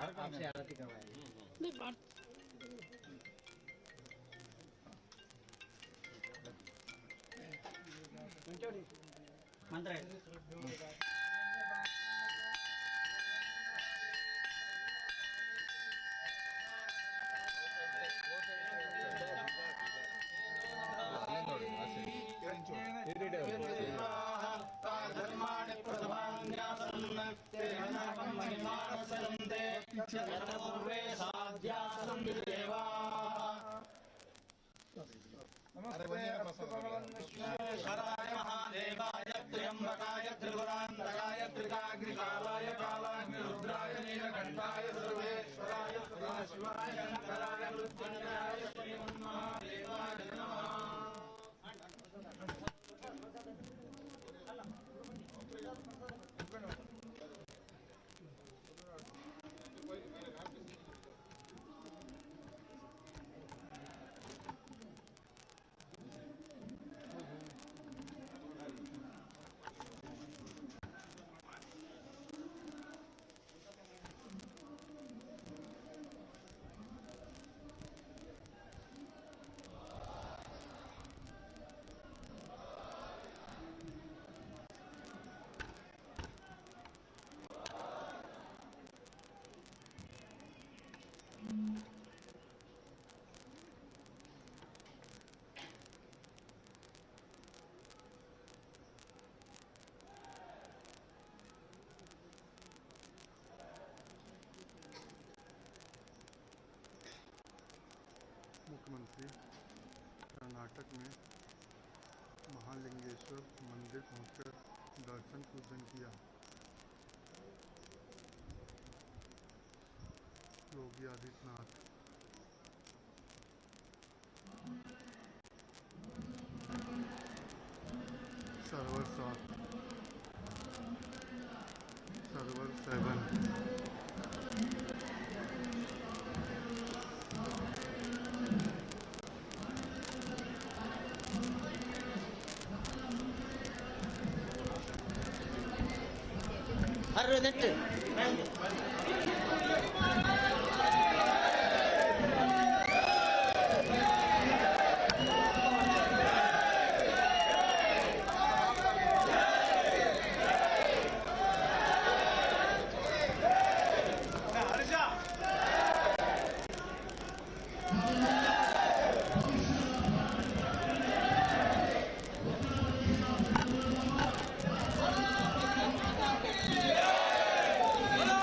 आपसे आरती करवाएंगे। मंत्र है। शराय महादेवाय त्र्यंबकाय त्रिपुरांतकाय त्रिकाग्निकालाय कालाग्निरुद्राय नीलकंठाय सर्वेश्वराय सदाशिवाय शंकराय मृत्युंजयाय श्रीमन्महादेवाय नमः। मुख्यमंत्री कर्नाटक में महालिंगेश्वर मंदिर पहुंचकर दर्शन पूजन किया। योगी आदित्यनाथ सर्वर 7 सर्वर 7 हर नेट बोलो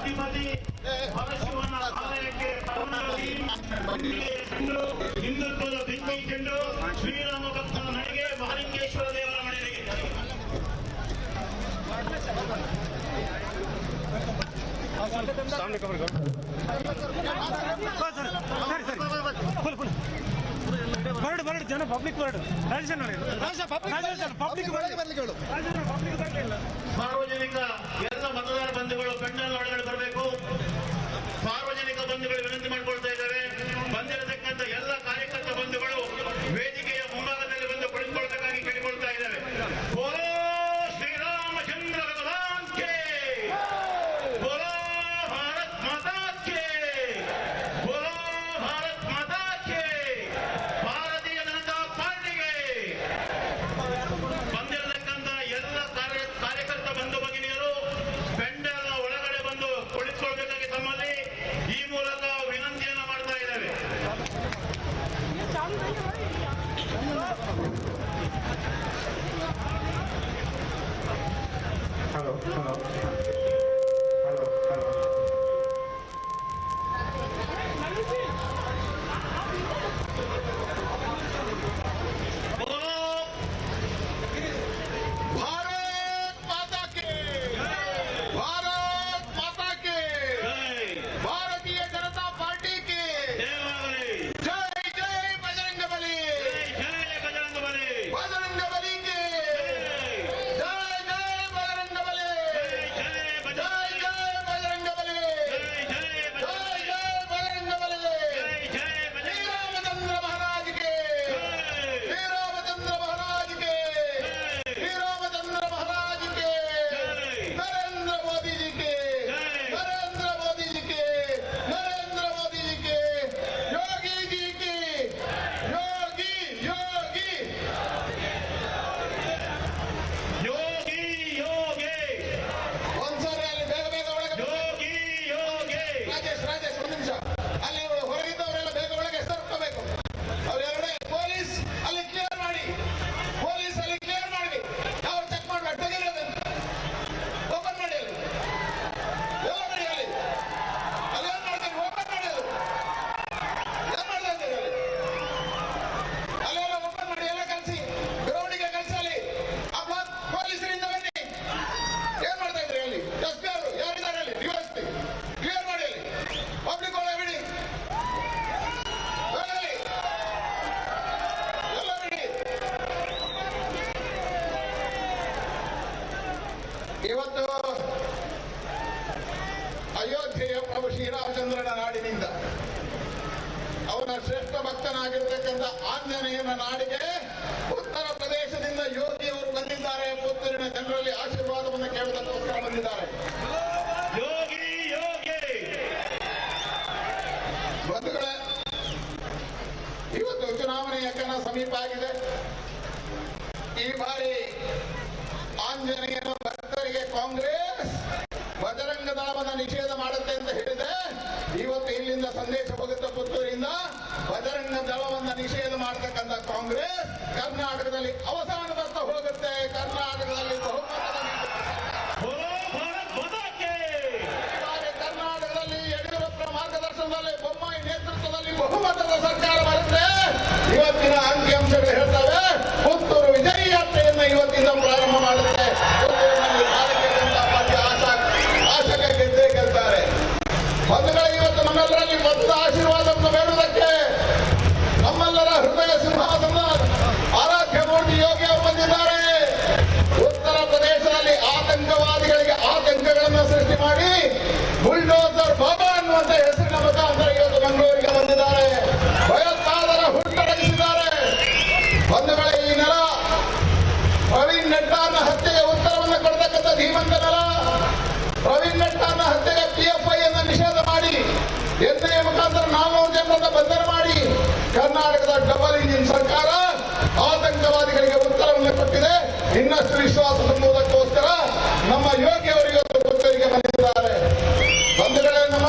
ಅಧಿಪತಿ ಪರಶಿವನ ಆಲಯಕ್ಕೆ ಕರುಣಾಗಿ ಹಿಂದುತ್ವದ ಬೆಂಕಿ ಚೆಂಡು ಶ್ರೀರಾಮ ಭಕ್ತನ ನಡೆಗೆ ಮಹಾಲಿಂಗೇಶ್ವರ ದೇವರ ಮನೆಗೆ ಬರಡು ಜನ ಪಬ್ಲಿಕ್ ಬರಡು ಸಾರ್ವಜನಿಕ ಎಲ್ಲ ಮತದಾರ ಬಂಧುಗಳು ಪೆಂಡಲ್ ಒಳಗಡೆ ಬರಬೇಕು. ಸಾರ್ವಜನಿಕ ಬಂಧುಗಳು ವಿನಂತಿ ಮಾಡಿಕೊಳ್ತಾ ಇದ್ದೇವೆ. ಬಂದಿರತಕ್ಕಂಥ ಎಲ್ಲ ಕಾರ್ಯಕರ್ತ ಬಂಧುಗಳು ವೇದಿಕೆಯ ಮುಂಭಾಗದಲ್ಲಿ ಬಂದು ಕುಳಿತುಕೊಳ್ಳಬೇಕಾಗಿ ಕೇಳಿಕೊಳ್ತಾ ಇದ್ದೇವೆ. ಬೋಲೋ ಶ್ರೀರಾಮಚಂದ್ರ ಭಗವಾನ್ ಕೆ, ಬೋಲೋ ಭಾರತ್ ಮಾತಾ ಕೆ, ಬೋಲೋ ಭಾರತ್ ಮಾತಾ ಕೆ, ಭಾರತೀಯ ಜನತಾ ಪಾರ್ಟಿಗೆ. ಬಂದಿರತಕ್ಕಂಥ ಎಲ್ಲ ಕಾರ್ಯಕರ್ತ ಬಂಧು ಭಗಿನಿಯರು ಪೆಂಡಲ್ನ ಒಳಗಡೆ ಬಂದು ಕುಳಿತುಕೊಳ್ಬೇಕಾಗಿ ತಮ್ಮಲ್ಲಿ ಈ ಮೂಲಕ ವಿನಂತಿಯನ್ನ ಮಾಡ್ತಾ ಇದ್ದೇವೆ. ಇವತ್ತು ಅಯೋಧ್ಯೆಯ ಪ್ರಭು ಶ್ರೀರಾಮಚಂದ್ರನ ನಾಡಿನಿಂದ ಅವನ ಶ್ರೇಷ್ಠ ಭಕ್ತನಾಗಿರ್ತಕ್ಕಂಥ ಆಂಜನೇಯನ ನಾಡಿಗೆ ಉತ್ತರ ಪ್ರದೇಶದಿಂದ ಯೋಗಿಯವರು ಬಂದಿದ್ದಾರೆ. ಪುತ್ತೂರಿನ ಜನರಲ್ಲಿ ಆಶೀರ್ವಾದವನ್ನು ಕೇಳುವುದಕ್ಕೋಸ್ಕರ ಬಂದಿದ್ದಾರೆ. ಬಂಧುಗಳೇ, ಇವತ್ತು ಚುನಾವಣೆಯ ಕಣ ಸಮೀಪ ಆಗಿದೆ. ಈ ಬಾರಿ ಆಂಜನೇಯನ ಭಕ್ತರಿಗೆ ಕಾಂಗ್ರೆಸ್ ಬಜರಂಗ ದಳವನ್ನು ನಿಷೇಧ ಮಾಡುತ್ತೆ ಅಂತ ಹೇಳಿದೆ. ಇವತ್ತು ಇಲ್ಲಿಂದ ಸಂದೇಶ ಹೋಗುತ್ತೆ ಪುತ್ತೂರಿಂದ. ಬಜರಂಗ ದಳವನ್ನು ನಿಷೇಧ ಮಾಡತಕ್ಕಂಥ ಕಾಂಗ್ರೆಸ್ ಕರ್ನಾಟಕದಲ್ಲಿ ಅವಸಾನದತ್ತ ಹೋಗುತ್ತೆ. ಕರ್ನಾಟಕದಲ್ಲಿ ಕರ್ನಾಟಕದಲ್ಲಿ ಯಡಿಯೂರಪ್ಪ ಮಾರ್ಗದರ್ಶನದಲ್ಲಿ ಬೊಮ್ಮಾಯಿ ನೇತೃತ್ವದಲ್ಲಿ ಬಹುಮತದ ಸರ್ಕಾರ ಬರುತ್ತೆ. ಇವತ್ತಿನ ಅಂಕಿಅಂಶಗಳು ಹೇಳ್ತವೆ ಪುತ್ತೂರು ವಿಜಯ ಯಾತ್ರೆಯನ್ನು ಇವತ್ತಿಂದ ಪ್ರಾರಂಭ ಮಾಡುತ್ತೆ. ಪುತ್ತೂರಿನಲ್ಲಿ ಭಾರತೀಯ ಜನತಾ ಪಾರ್ಟಿ ಆಶಕ ಗೆದ್ದೇ ಗೆಲ್ತಾರೆ. ಬಂಧುಗಳೇ, ಇವತ್ತು ನಮ್ಮೆಲ್ಲರಲ್ಲಿ ಮತದ ಆಶೀರ್ವಾದವನ್ನು ಬೇಡುವುದಕ್ಕೆ ನಮ್ಮೆಲ್ಲರ ಹೃದಯ ಸಿಂಹಾಸನ ಆರಾಧ್ಯ ಮೂರ್ತಿ ಯೋಗಿ ಅವರು ಬಂದಿದ್ದಾರೆ. ಉತ್ತರ ಪ್ರದೇಶದಲ್ಲಿ ಆತಂಕವಾದಿಗಳಿಗೆ ಆತಂಕಗಳನ್ನು ಸೃಷ್ಟಿ ಮಾಡಿ ಬುಲ್ಡೋಸರ್ ಬಾಬಾ ಅನ್ನುವಂತ ಹೆಸರಿನ ಮುಖಾಂತರ ಇವತ್ತು ಬೆಂಗಳೂರಿಗೆ ಬಂದಿದ್ದಾರೆ. ಭಯೋತ್ಪಾದಕರ ಹುಟ್ಟಡಗಿಸಿದ್ದಾರೆ. ಬಂಧುಗಳೇ, ಈ ನೆಲ ಪ್ರವೀಣ್ ನೆಟ್ಟಾರ್ನ ಹತ್ಯೆಗೆ ಉತ್ತರವನ್ನು ಕೊಡತಕ್ಕಂಥ ಧೀಮಂತ ನೆಲ. ಪ್ರವೀಣ್ ನೆಟ್ಟಾರ್ನ ಹತ್ಯೆಗೆ PFI ಅನ್ನು ನಿಷೇಧ ಮಾಡಿ NIA ಮುಖಾಂತರ 400 ಜನರನ್ನು ಬಂಧನ ಮಾಡಿ ಕರ್ನಾಟಕದ ಡಬಲ್ ಇಂಜಿನ್ ಸರ್ಕಾರ ಆತಂಕವಾದಿಗಳಿಗೆ ಉತ್ತರವನ್ನು ಕೊಟ್ಟಿದೆ. ಇನ್ನಷ್ಟು ವಿಶ್ವಾಸ ತುಂಬುವುದಕ್ಕೋಸ್ಕರ ನಮ್ಮ ಯೋಗಿ ಅವರು ಇವತ್ತು ಪುತ್ತೂರಿಗೆ ಬಂದಿದ್ದಾರೆ. ಬಂಧುಗಳೇ, ನಮ್ಮ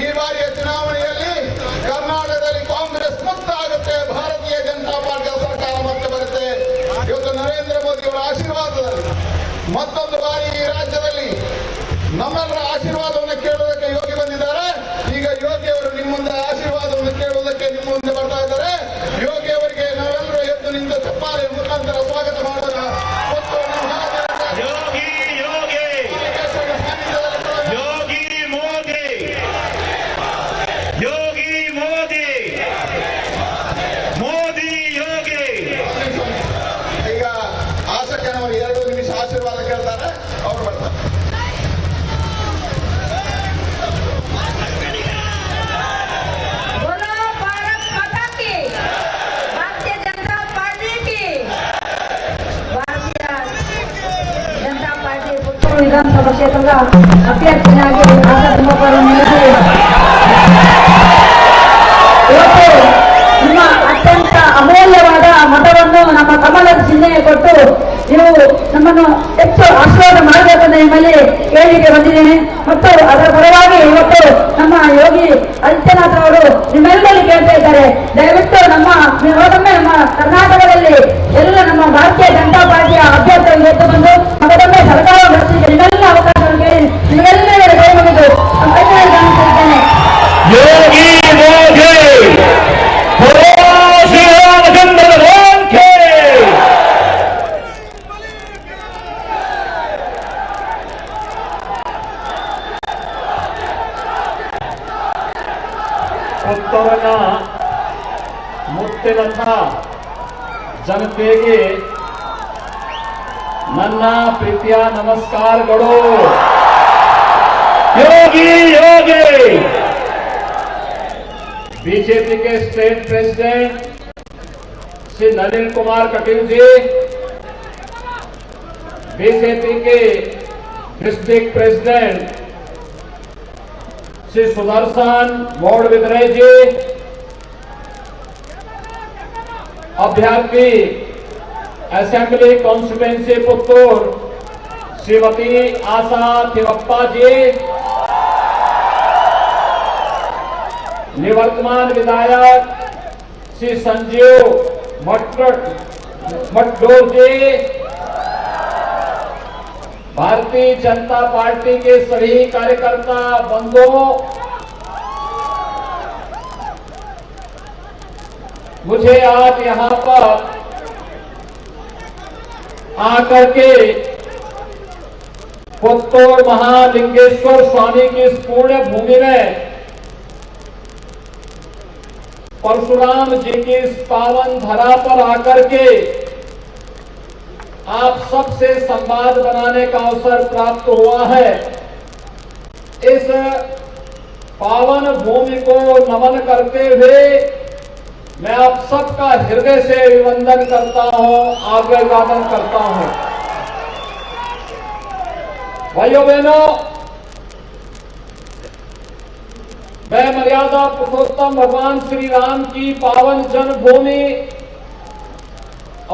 ಈ ಬಾರಿಯ ಚುನಾವಣೆಯಲ್ಲಿ ಕರ್ನಾಟಕದಲ್ಲಿ ಕಾಂಗ್ರೆಸ್ ಮುಕ್ತ ಆಗುತ್ತೆ. ಭಾರತೀಯ ಜನತಾ ಪಾರ್ಟಿಯ ಸರ್ಕಾರ ಮತ್ತೆ ಬರುತ್ತೆ. ಇವತ್ತು ನರೇಂದ್ರ ಮೋದಿ ಅವರ ಆಶೀರ್ವಾದದಲ್ಲಿ ಮತ್ತೊಂದು ಬಾರಿ ಈ ರಾಜ್ಯದಲ್ಲಿ ನಮ್ಮೆಲ್ಲರ ಆಶೀರ್ವಾದವನ್ನು ಕೇಳುವುದಕ್ಕೆ ಯೋಗಿ ಬಂದಿದ್ದಾರೆ. ಈಗ ಯೋಗಿ ಅವರು ನಿಮ್ಮ ಮುಂದೆ ಆಶೀರ್ವಾದವನ್ನು ಕೇಳುವುದಕ್ಕೆ ನಿಮ್ಮ ಮುಂದೆ ಬರ್ತಾ ಇದ್ದಾರೆ. ಯೋಗಿ ಅವರಿಗೆ ನಾವೆಲ್ಲರೂ ಎದ್ದು ನಿಂತ ಚಪ್ಪಾಳೆ ಮುಖಾಂತರ ಸ್ವಾಗತ ಮಾಡೋಣ. ಮತ್ತು ನಮ್ಮ ಯೋಗಿ ಯೋಗಿ ಯೋಗಿ ಮೋದಿ ಯೋಗಿ ಮೋದಿ ಮೋದಿ ಯೋಗಿ. ಈಗ ಆಸಕ್ತನವರು 2 ನಿಮಿಷ ಆಶೀರ್ವಾದ ಕೇಳ್ತಾರೆ, ಅವ್ರು ಬರ್ತಾರೆ. बोलो भारत माता की, भारतीय जनता पार्टी की। भारतीय जनता पार्टी ಪುತ್ತೂರು ವಿಧಾನಸಭಾ ಕ್ಷೇತ್ರದ ಅಭ್ಯರ್ಥಿಯಾಗಿ ಆಸಕ್ತರು ನಿಲ್ಲಿಸಿ ಇವತ್ತು ನಿಮ್ಮ ಅತ್ಯಂತ ಅಮೂಲ್ಯವಾದ ಮತವನ್ನು ನಮ್ಮ ಕಮಲದ ಚಿಹ್ನೆ ಕೊಟ್ಟು ನೀವು ನಮ್ಮನ್ನು ಹೆಚ್ಚು ಆಶೀರ್ವಾದ ಮಾಡಬೇಕೆಂದು ನಿಮ್ಮಲ್ಲಿ ಕೇಳಿಕೆ ಬಂದಿದ್ದೇನೆ. ಮತ್ತು ಅದರ ಪರವಾಗಿ ಇವತ್ತು ನಮ್ಮ ಯೋಗಿ ಆದಿತ್ಯನಾಥ್ ಅವರು ನಿಮ್ಮೆಲ್ಲರಲ್ಲಿ ಕೇಳ್ತಾ ಇದ್ದಾರೆ, ದಯವಿಟ್ಟು ಮತ್ತೊಮ್ಮೆ ನಮ್ಮ ಕರ್ನಾಟಕದಲ್ಲಿ ಎಲ್ಲ ನಮ್ಮ ಭಾರತೀಯ ಜನತಾ ಪಾರ್ಟಿಯ ಅಭ್ಯರ್ಥಿಗಳು ಎದ್ದು ಬಂದು ಮತ್ತೊಮ್ಮೆ ಸರ್ಕಾರ ನಡೆಸಿದೆ. ನಿಮ್ಮೆಲ್ಲ ಅವಕಾಶವನ್ನು ಕೇಳಿ ನಿಮ್ಮೆಲ್ಲರ ಕೈ ಮುಗಿದು ಕಾಣಿಸುತ್ತೇನೆ. ಯೋಗಿ ಮೋದಿ ಶ್ರೀರಾಮಚಂದ್ರ ಭಗವಾನ್ ಕೆ. ಪುತ್ತೂರಿನ ಮುತ್ತಿನಂಥ ಜನತೆಗೆ ನನ್ನ ಪ್ರೀತಿಯ ನಮಸ್ಕಾರಗಳು. ಯೋಗಿ ಯೋಗಿ बीजेपी के स्टेट प्रेसिडेंट श्री नलिन कुमार कटील जी, बीजेपी के डिस्ट्रिक्ट प्रेसिडेंट श्री सुदर्शन मोड़विद्रे जी, अभ्यर्थी असेंबली कॉन्स्टिट्यूएंसी पुत्तूर श्रीमती आशा थिवप्पा जी, निवर्तमान विधायक श्री संजीव मटडोर जी, भारतीय जनता पार्टी के सभी कार्यकर्ता बंधुओं, मुझे आज यहां पर आकर के पुत्तूर महालिंगेश्वर स्वामी की इस पुण्य भूमि में परशुराम जी की इस पावन धरा पर आकर के आप सबसे संवाद बनाने का अवसर प्राप्त हुआ है। इस पावन भूमि को नमन करते हुए मैं आप सबका हृदय से अभिवंदन करता हूं, अभिवादन करता हूं। भाइयों बहनों, मैं मर्यादा पुरुषोत्तम भगवान श्री राम की पावन जन्मभूमि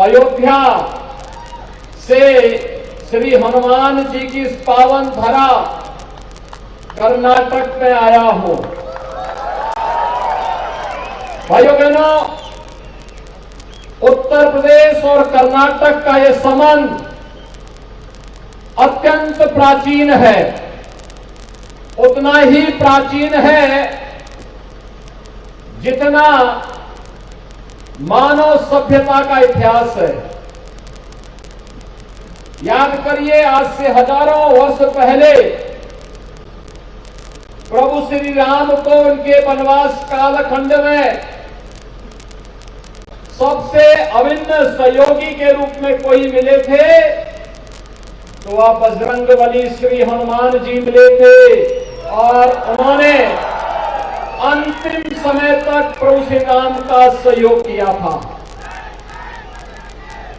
अयोध्या से श्री हनुमान जी की इस पावन धरा कर्नाटक में आया हूं। भाइयों बहनों, उत्तर प्रदेश और कर्नाटक का यह संबंध अत्यंत प्राचीन है। उतना ही प्राचीन है जितना मानव सभ्यता का इतिहास है। याद करिए, आज से हजारों वर्ष पहले प्रभु श्री राम को उनके वनवास कालखंड में सबसे अभिन्न सहयोगी के रूप में कोई मिले थे तो वह बजरंगबली श्री हनुमान जी मिले थे और उन्होंने अंतिम समय तक प्रभु श्री राम का सहयोग किया था।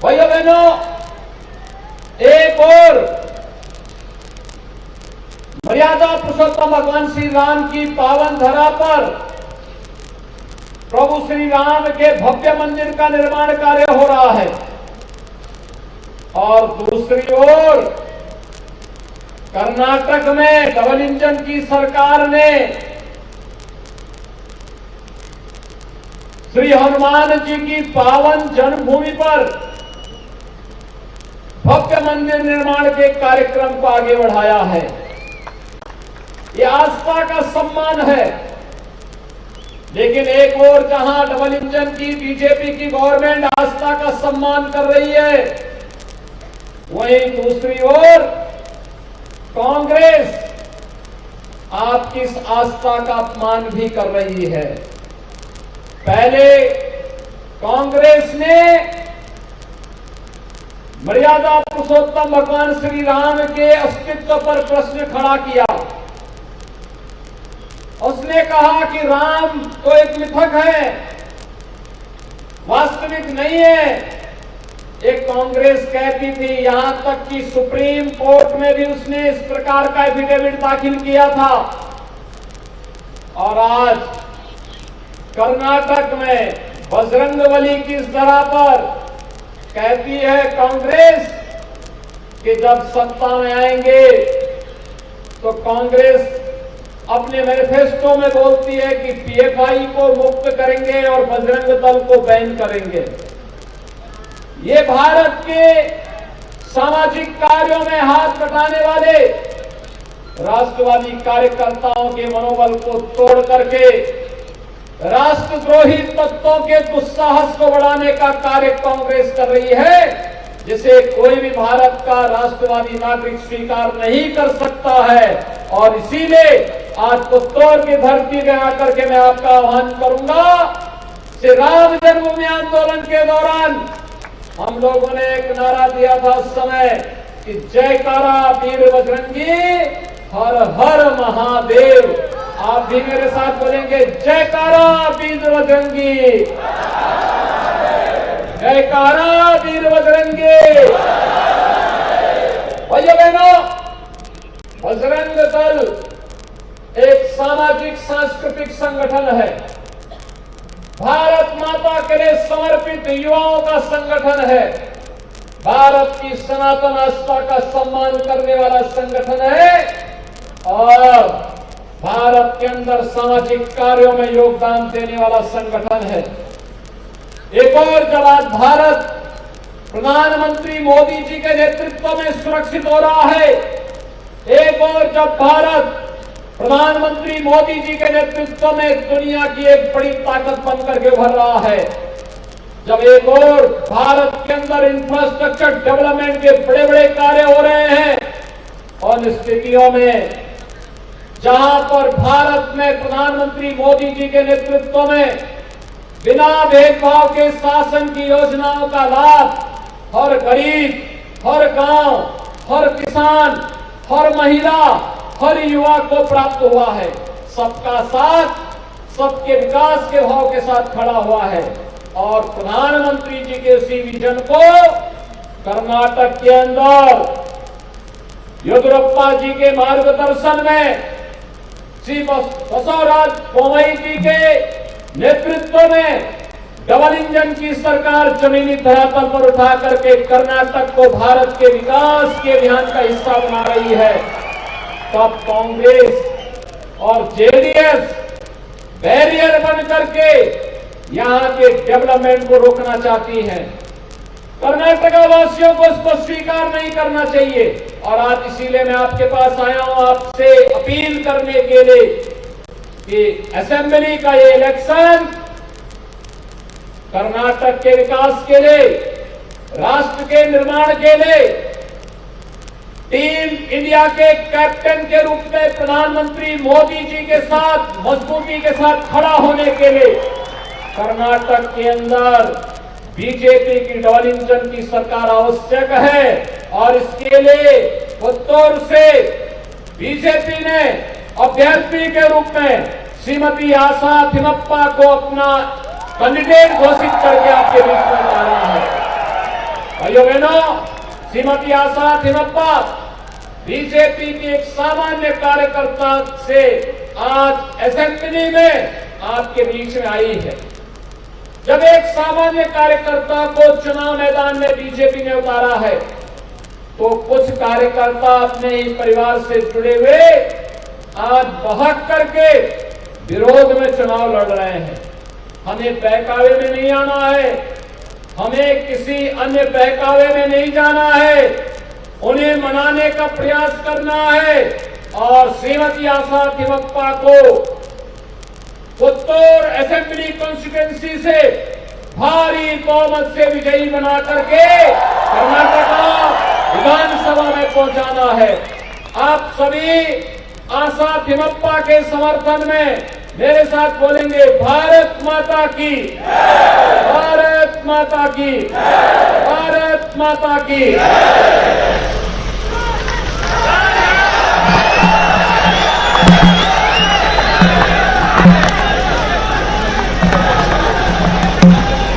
भाइयों बहनों, एक और मर्यादा पुरुषोत्तम भगवान श्री राम की पावन धरा पर प्रभु श्री राम के भव्य मंदिर का निर्माण कार्य हो रहा है और दूसरी ओर कर्नाटक में डबल इंजन की सरकार ने श्री हनुमान जी की पावन जन्मभूमि पर भव्य मंदिर निर्माण के कार्यक्रम को आगे बढ़ाया है। ये आस्था का सम्मान है। लेकिन एक और जहां डबल इंजन की बीजेपी की गवर्नमेंट आस्था का सम्मान कर रही है, वहीं दूसरी ओर कांग्रेस आपकी इस आस्था का अपमान भी कर रही है। पहले कांग्रेस ने मर्यादा पुरुषोत्तम भगवान श्री राम के अस्तित्व पर प्रश्न खड़ा किया। उसने कहा कि राम तो एक मिथक है, वास्तविक नहीं है। एक कांग्रेस कहती थी, यहां तक कि सुप्रीम कोर्ट में भी उसने इस प्रकार का एफिडेविट दाखिल किया था। और आज कर्नाटक में बजरंगबली की इस तरह पर कहती है कांग्रेस कि जब सत्ता में आएंगे तो कांग्रेस अपने मैनिफेस्टो में बोलती है कि पीएफआई को मुक्त करेंगे और बजरंग दल को बैन करेंगे। ये भारत के सामाजिक कार्यों में हाथ बटाने वाले राष्ट्रवादी कार्यकर्ताओं के मनोबल को तोड़ करके राष्ट्रद्रोही तत्वों के दुस्साहस को बढ़ाने का कार्य कांग्रेस कर रही है, जिसे कोई भी भारत का राष्ट्रवादी नागरिक स्वीकार नहीं कर सकता है। और इसीलिए आज पुत्तौर की धरती में आकर के मैं आपका आह्वान करूंगा, श्री राम जन्मभूमि आंदोलन के दौरान हम लोगों ने एक नारा दिया था उस समय कि जयकारा वीर बजरंगी, हर हर महादेव। आप भी मेरे साथ बोलेंगे, जयकारा वीर बजरंगी, जयकारा वीर बजरंगी। भाइयों बहनों, बजरंग दल एक सामाजिक सांस्कृतिक संगठन है, भारत माता के लिए समर्पित युवाओं का संगठन है, भारत की सनातन आस्था का सम्मान करने वाला संगठन है और भारत के अंदर सामाजिक कार्यों में योगदान देने वाला संगठन है। एक और जब आज भारत प्रधानमंत्री मोदी जी के नेतृत्व में सुरक्षित हो रहा है, एक और जब भारत प्रधानमंत्री मोदी जी के नेतृत्व में दुनिया की एक बड़ी ताकत बनकर के उभर रहा है, जब एक और भारत के अंदर इंफ्रास्ट्रक्चर डेवलपमेंट के बड़े बड़े कार्य हो रहे हैं, और स्थितियों में जहां पर भारत में प्रधानमंत्री मोदी जी के नेतृत्व में बिना भेदभाव के शासन की योजनाओं का लाभ हर गरीब, हर गांव, हर किसान, हर महिला, हर युवा को प्राप्त हुआ है। सबका साथ, सबके विकास के भाव के साथ खड़ा हुआ है। और प्रधानमंत्री जी के उसी विजन को कर्नाटक के अंदर येदियुरप्पा जी के मार्गदर्शन में श्री बसवराज बोम्मई जी के नेतृत्व में डबल इंजन की सरकार जमीनी धरातल पर उठा करके कर्नाटक को भारत के विकास के अभियान का हिस्सा बना रही है। तब कांग्रेस और जेडीएस बैरियर बन करके यहां के डेवलपमेंट को रोकना चाहती है। कर्नाटक वासियों को इसको स्वीकार नहीं करना चाहिए। और आज इसीलिए मैं आपके पास आया हूं आपसे अपील करने के लिए कि असेंबली का ये इलेक्शन कर्नाटक के विकास के लिए, राष्ट्र के निर्माण के लिए, टीम इंडिया के कैप्टन के रूप में प्रधानमंत्री मोदी जी के साथ मजबूती के साथ खड़ा होने के लिए कर्नाटक के अंदर बीजेपी की डबल इंजन की सरकार आवश्यक है। और इसके लिए पुत्तौर से बीजेपी ने अभ्यर्थी के रूप में श्रीमती आशा थिमप्पा को अपना कैंडिडेट घोषित करके आपके बीच में उतारा है। भाइयों बहनों, श्रीमती आशा थिमप्पा बीजेपी की एक सामान्य कार्यकर्ता से आज असेंबली में आपके बीच में आई है। जब एक सामान्य कार्यकर्ता को चुनाव मैदान में बीजेपी ने उतारा है, तो कुछ कार्यकर्ता अपने ही परिवार से जुड़े हुए आज बहक करके विरोध में चुनाव लड़ रहे हैं। हमें बहकावे में नहीं आना है, हमें किसी अन्य बहकावे में नहीं जाना है, उन्हें मनाने का प्रयास करना है। और श्रीमती आशा तिमप्पा को पुत्तूर असेंबली कॉन्स्टिट्यूएंसी से भारी बहुमत से विजयी बना करके कर्नाटका विधानसभा में पहुंचाना है। आप सभी आशा तिमप्पा के समर्थन में मेरे साथ बोलेंगे, भारत माता की, भारत माता की, भारत माता की।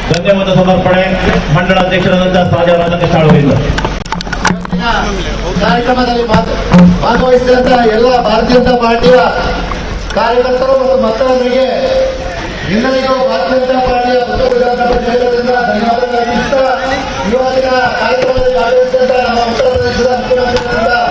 ಧನ್ಯವಾದ ಸಮರ್ಪಣೆ ಮಂಡಲಾಧ್ಯಕ್ಷರಾದಂತಹ ಸಾಜಾರಾಧ ಶಾಳೂರಿಂದ. ಕಾರ್ಯಕ್ರಮದಲ್ಲಿ ಭಾಗವಹಿಸಿದಂತಹ ಎಲ್ಲ ಭಾರತೀಯ ಜನತಾ ಪಾರ್ಟಿಯ ಕಾರ್ಯಕರ್ತರು ಮತ್ತು ಮತದಾರರಿಗೆ ಎಲ್ಲರಿಗೂ ಭಾರತೀಯ ಜನತಾ ಪಾರ್ಟಿಯ ಪುತ್ತೂರು ವಿಧಾನಸಭಾ ಕ್ಷೇತ್ರದಿಂದ ಧನ್ಯವಾದಗಳು ಅರ್ಪಿಸುತ್ತಾ ಇವತ್ತಿನ ಕಾರ್ಯಕ್ರಮದಲ್ಲಿ ಭಾಗವಹಿಸಿದಂತಹ ನಮ್ಮ ಉತ್ತರ ಪ್ರದೇಶದ ಮುಖ್ಯಮಂತ್ರಿಗಳಾದ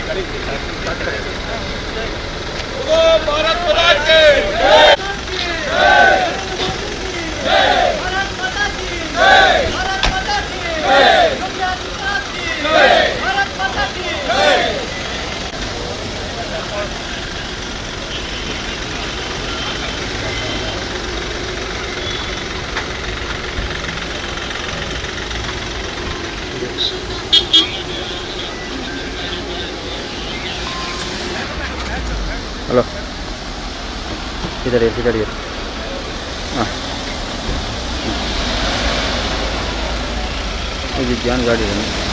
भारत माता की हेलो इधर ये हाँ ये ध्यान गाड़ी है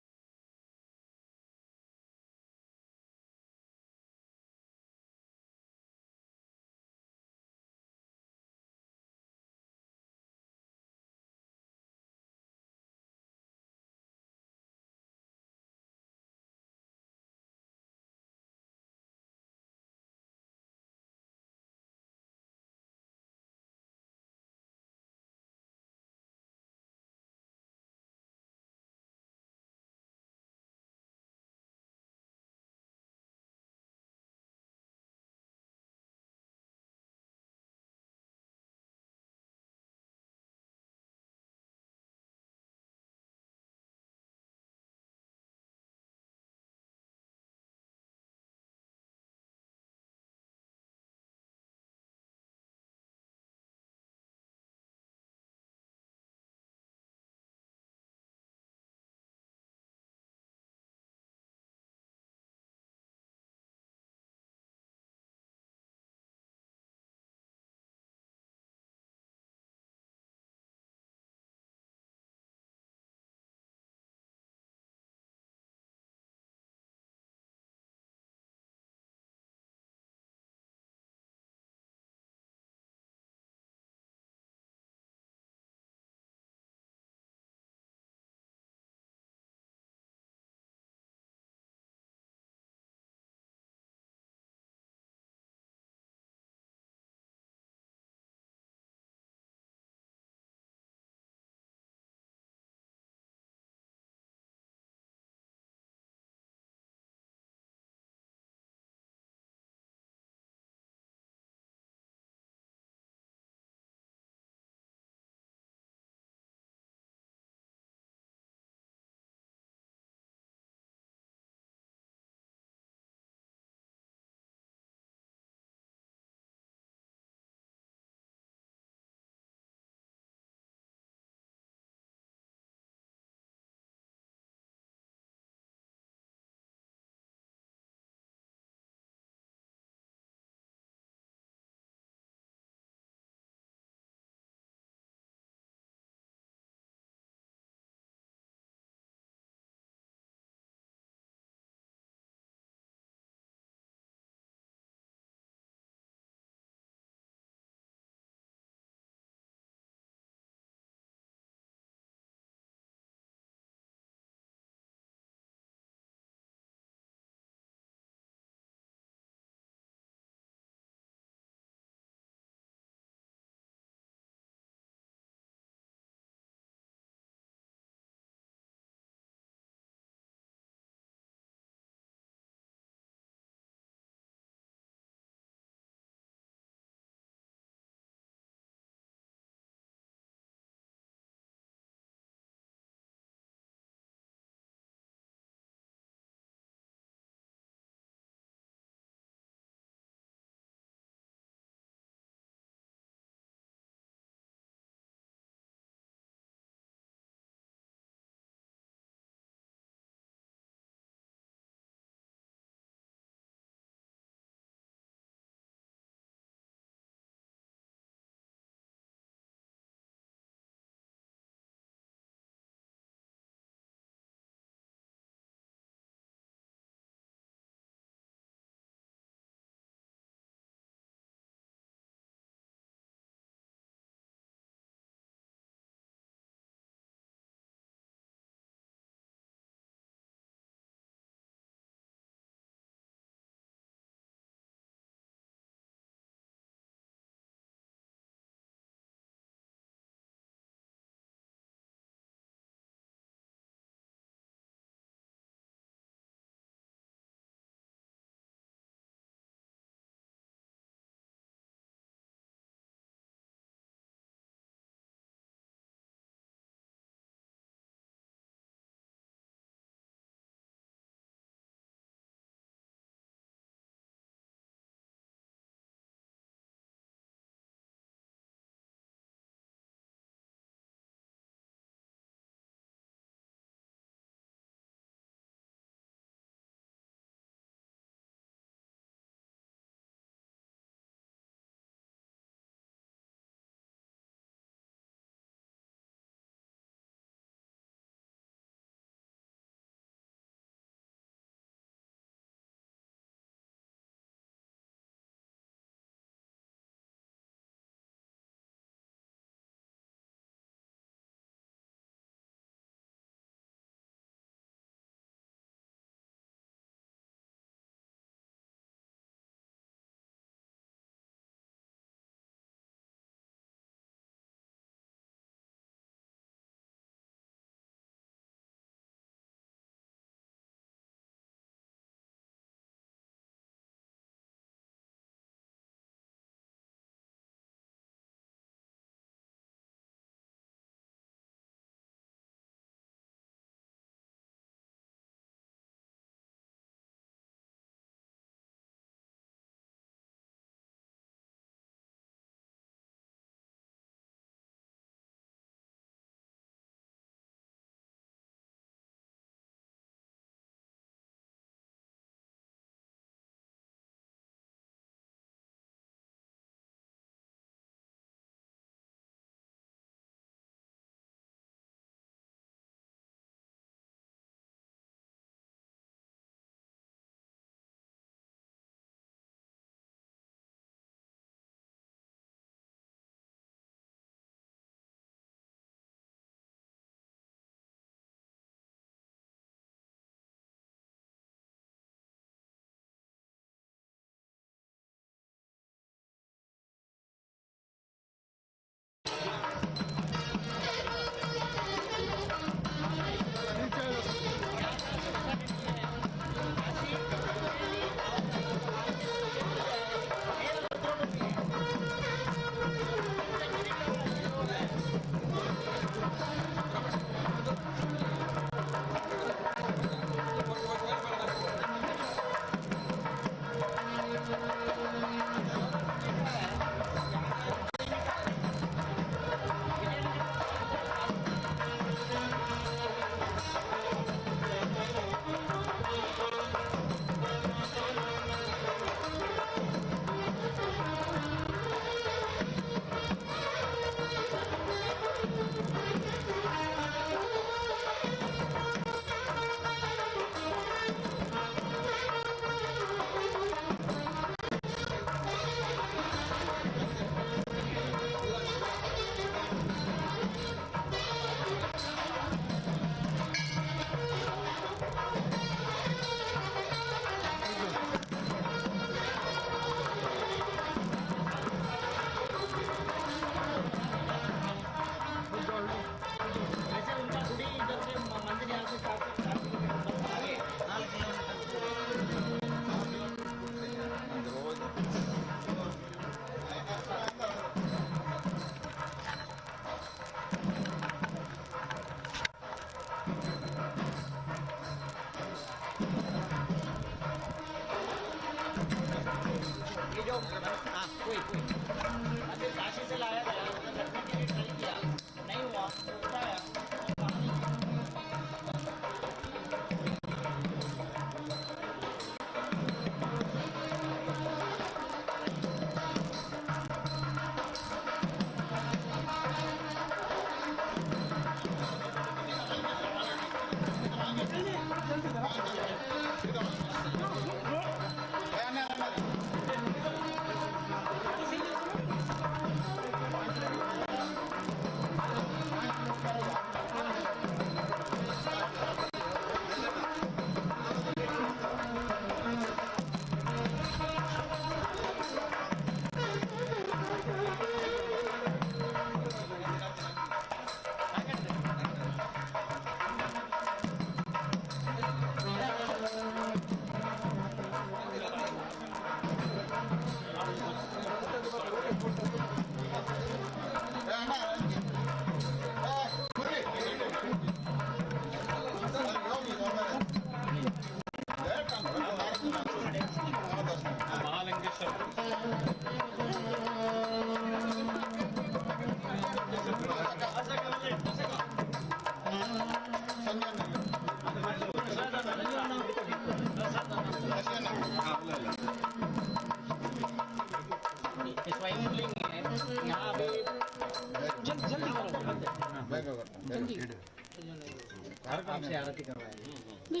आपसे आरती करवाएंगे।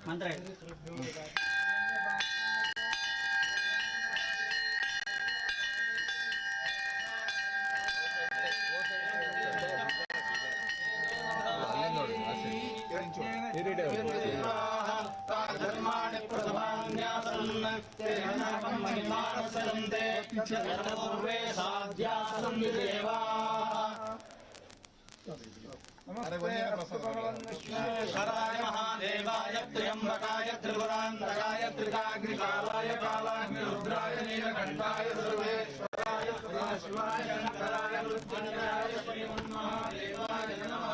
मंत्र है। शराय महादेवाय त्र्यंबकाय त्रिपुरांतकाय त्रिकाग्निकालाय कालाग्निरुद्राय नीलकंठाय सर्वेश्वराय सदाशिवाय शंकराय मृत्युंजयाय श्रीमन्महादेवाय नमः।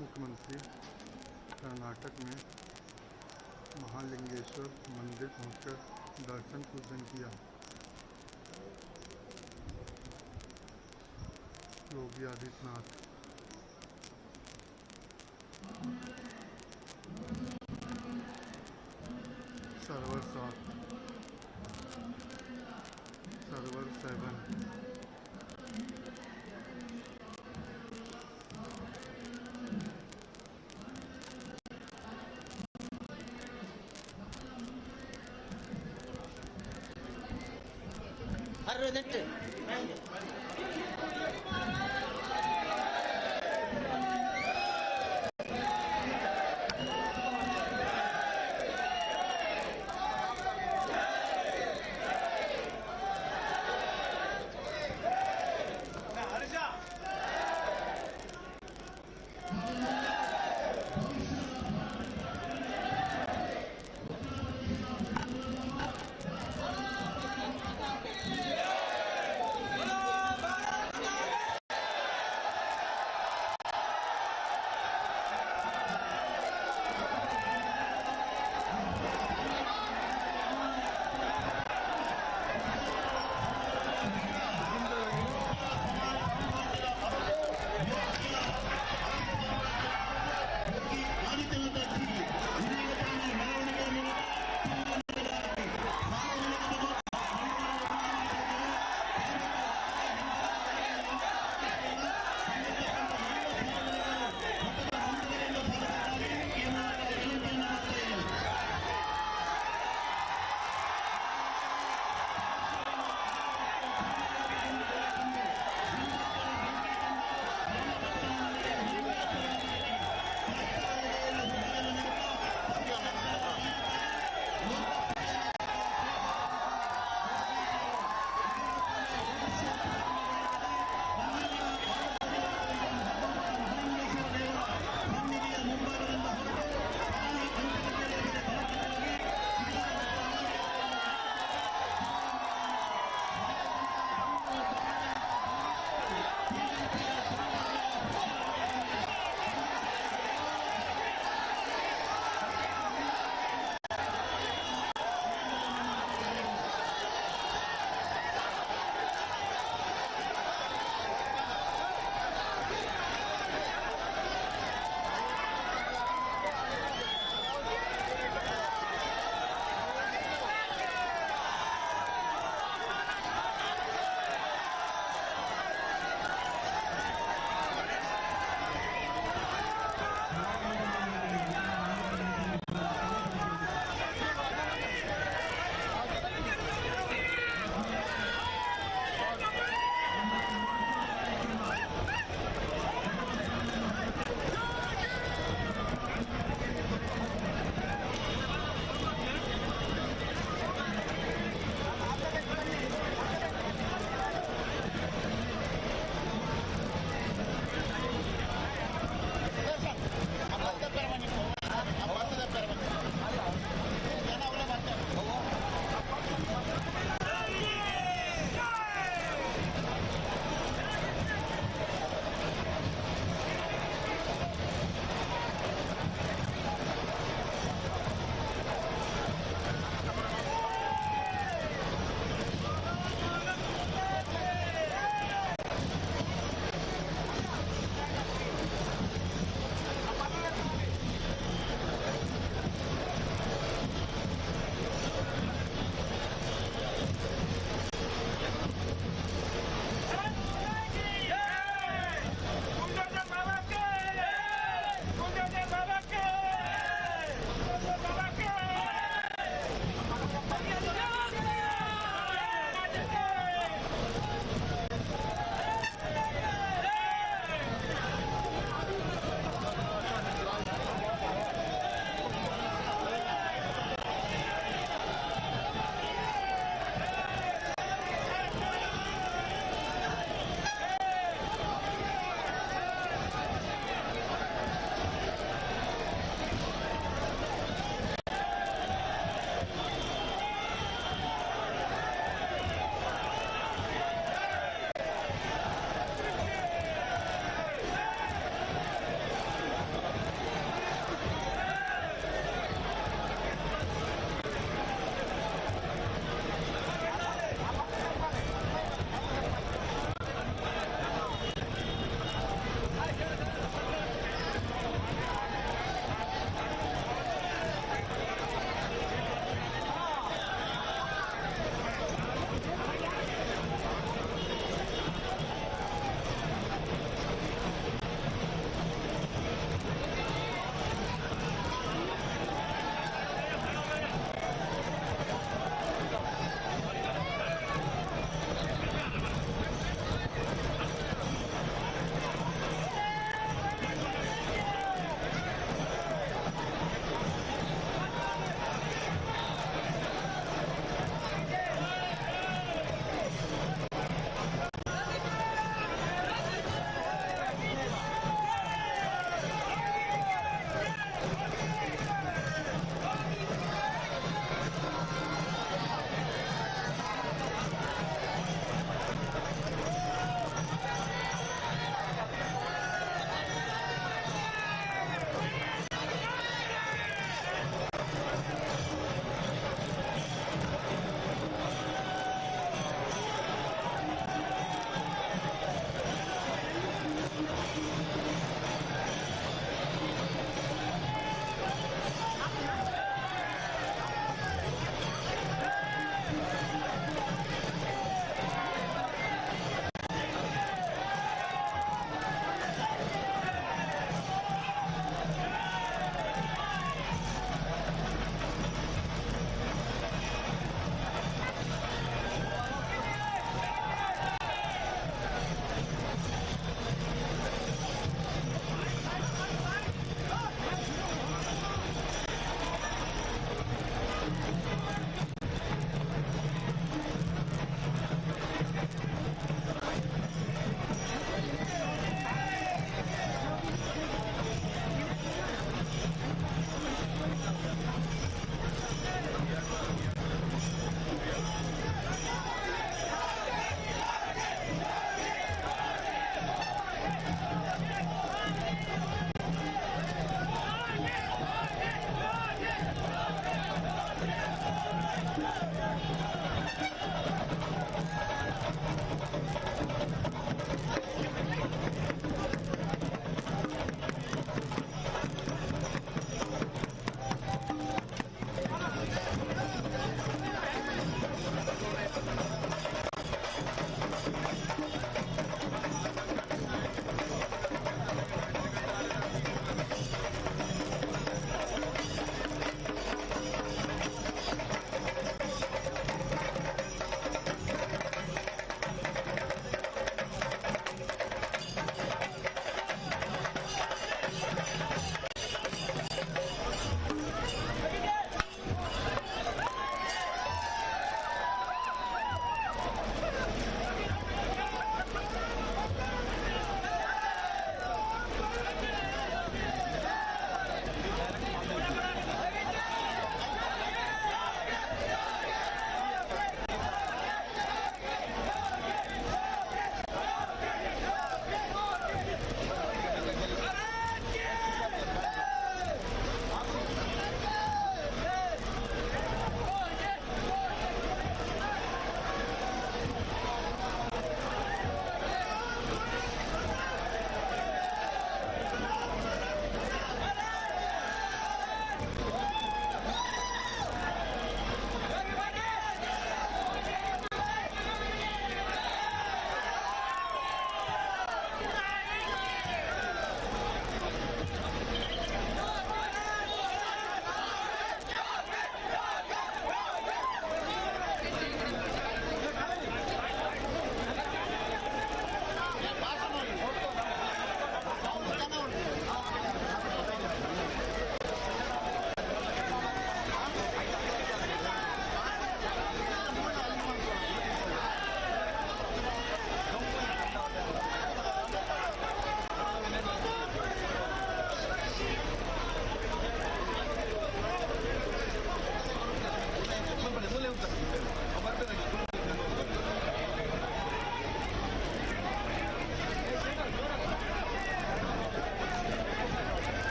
मुख्यमंत्री कर्नाटक में महालिंगेश्वर मंदिर पहुंचकर दर्शन पूजन किया। योगी आदित्यनाथ। सर्वर 7 सर्वर 7 ನೆಟ್ಟು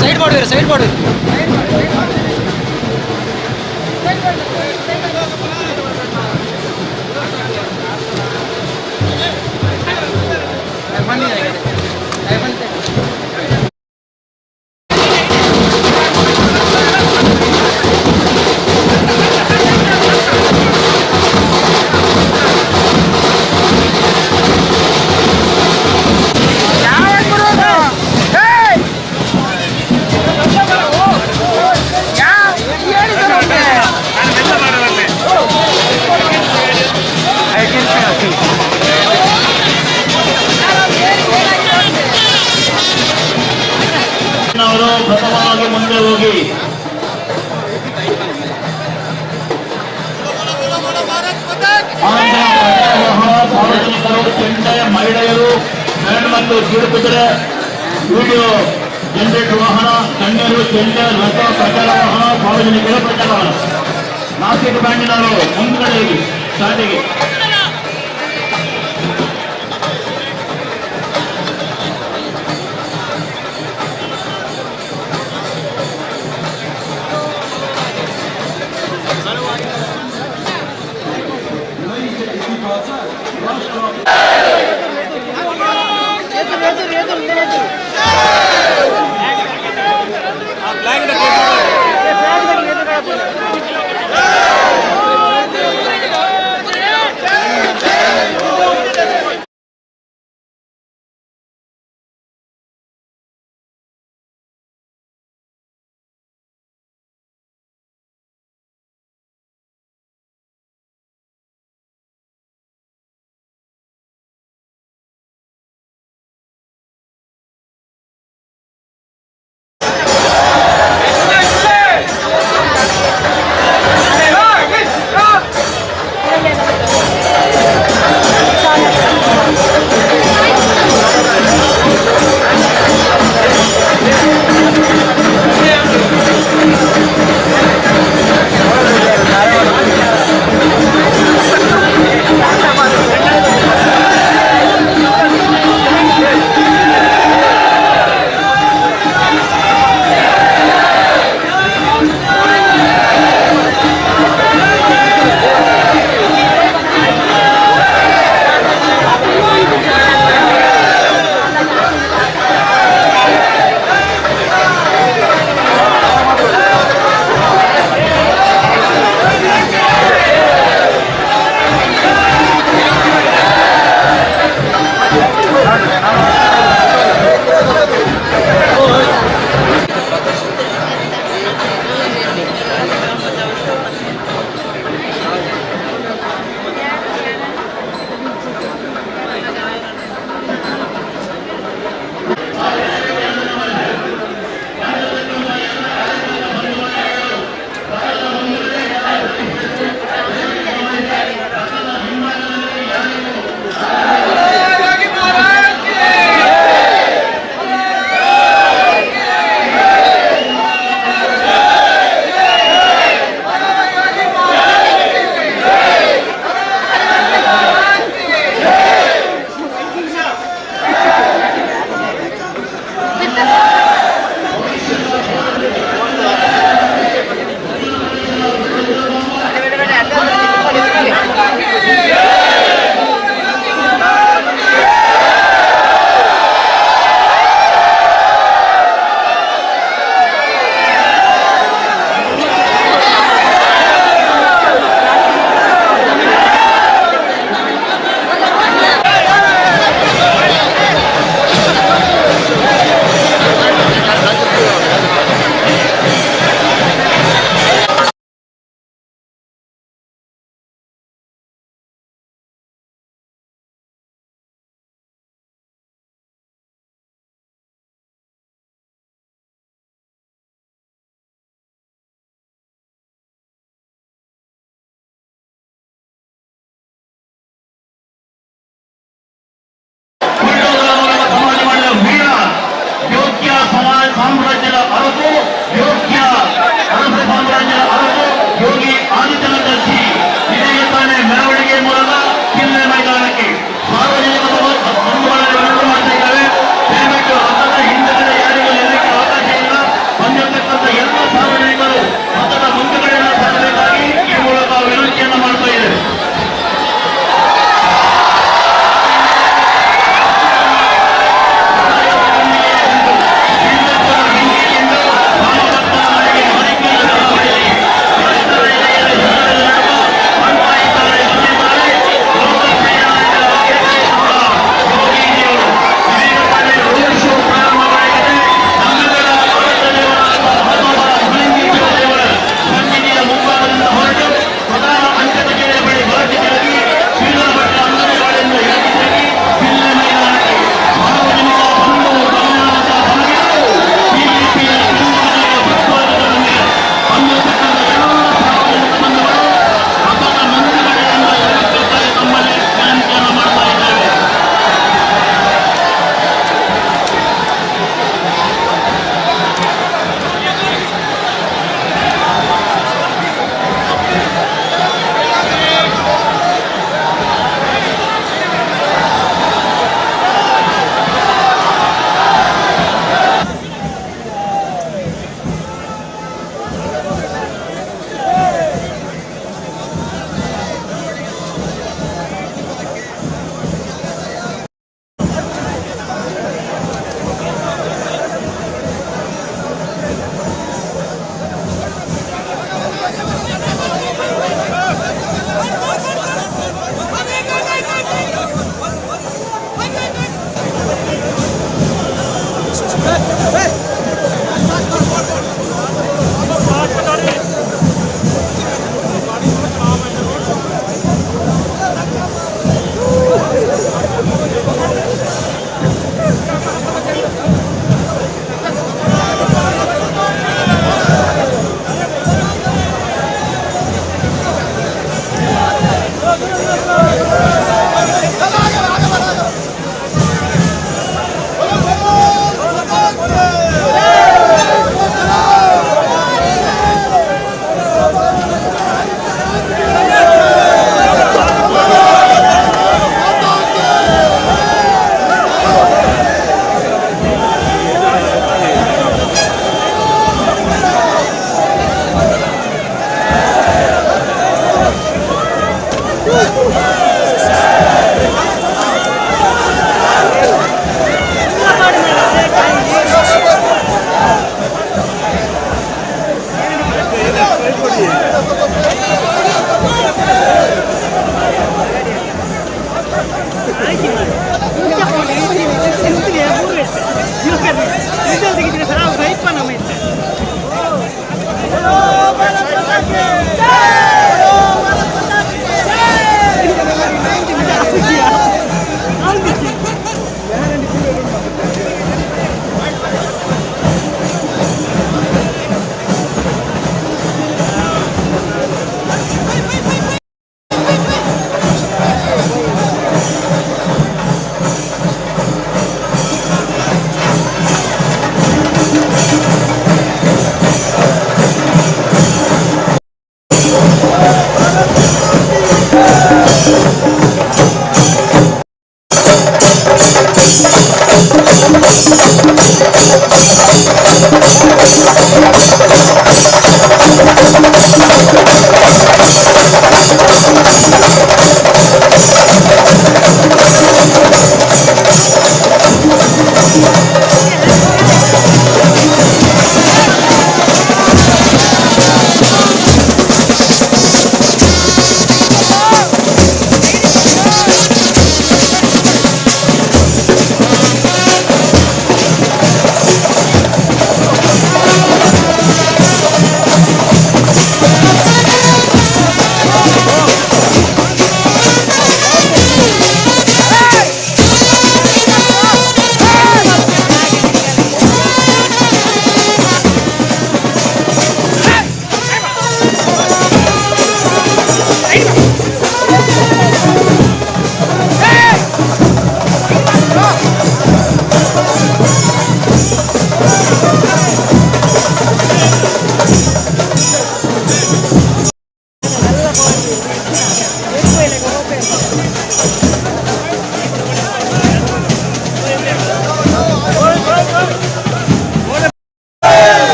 ಸೈಡ್ ಮಾಡಿದ್ರು ಸೈಡ್ ಮಾಡಿದ್ರು ಅವರು ಪ್ರಥಮವಾಗಿ ಮುಂದೆ ಹೋಗಿ ಸಾರ್ವಜನಿಕರು ಚೆಂಡೆ ಮಹಿಳೆಯರು ಬ್ಯಾಂಡ್ ಮತ್ತು ಕಿರುಕುದುರೆ ವಿಡಿಯೋ ಜನರೇಟರ್ ವಾಹನ ಗಣ್ಯರು ಚೆಂಡೆ ರಥ ಪ್ರಚಾರ ವಾಹನ ಸಾರ್ವಜನಿಕರ ಪ್ರಚಾರ ವಾಹನ ನಾಸಿಕ್ ಬ್ಯಾಂಡಿನವರು ಮುಂದ್ಗಡೆ ಶಾಲೆಗೆ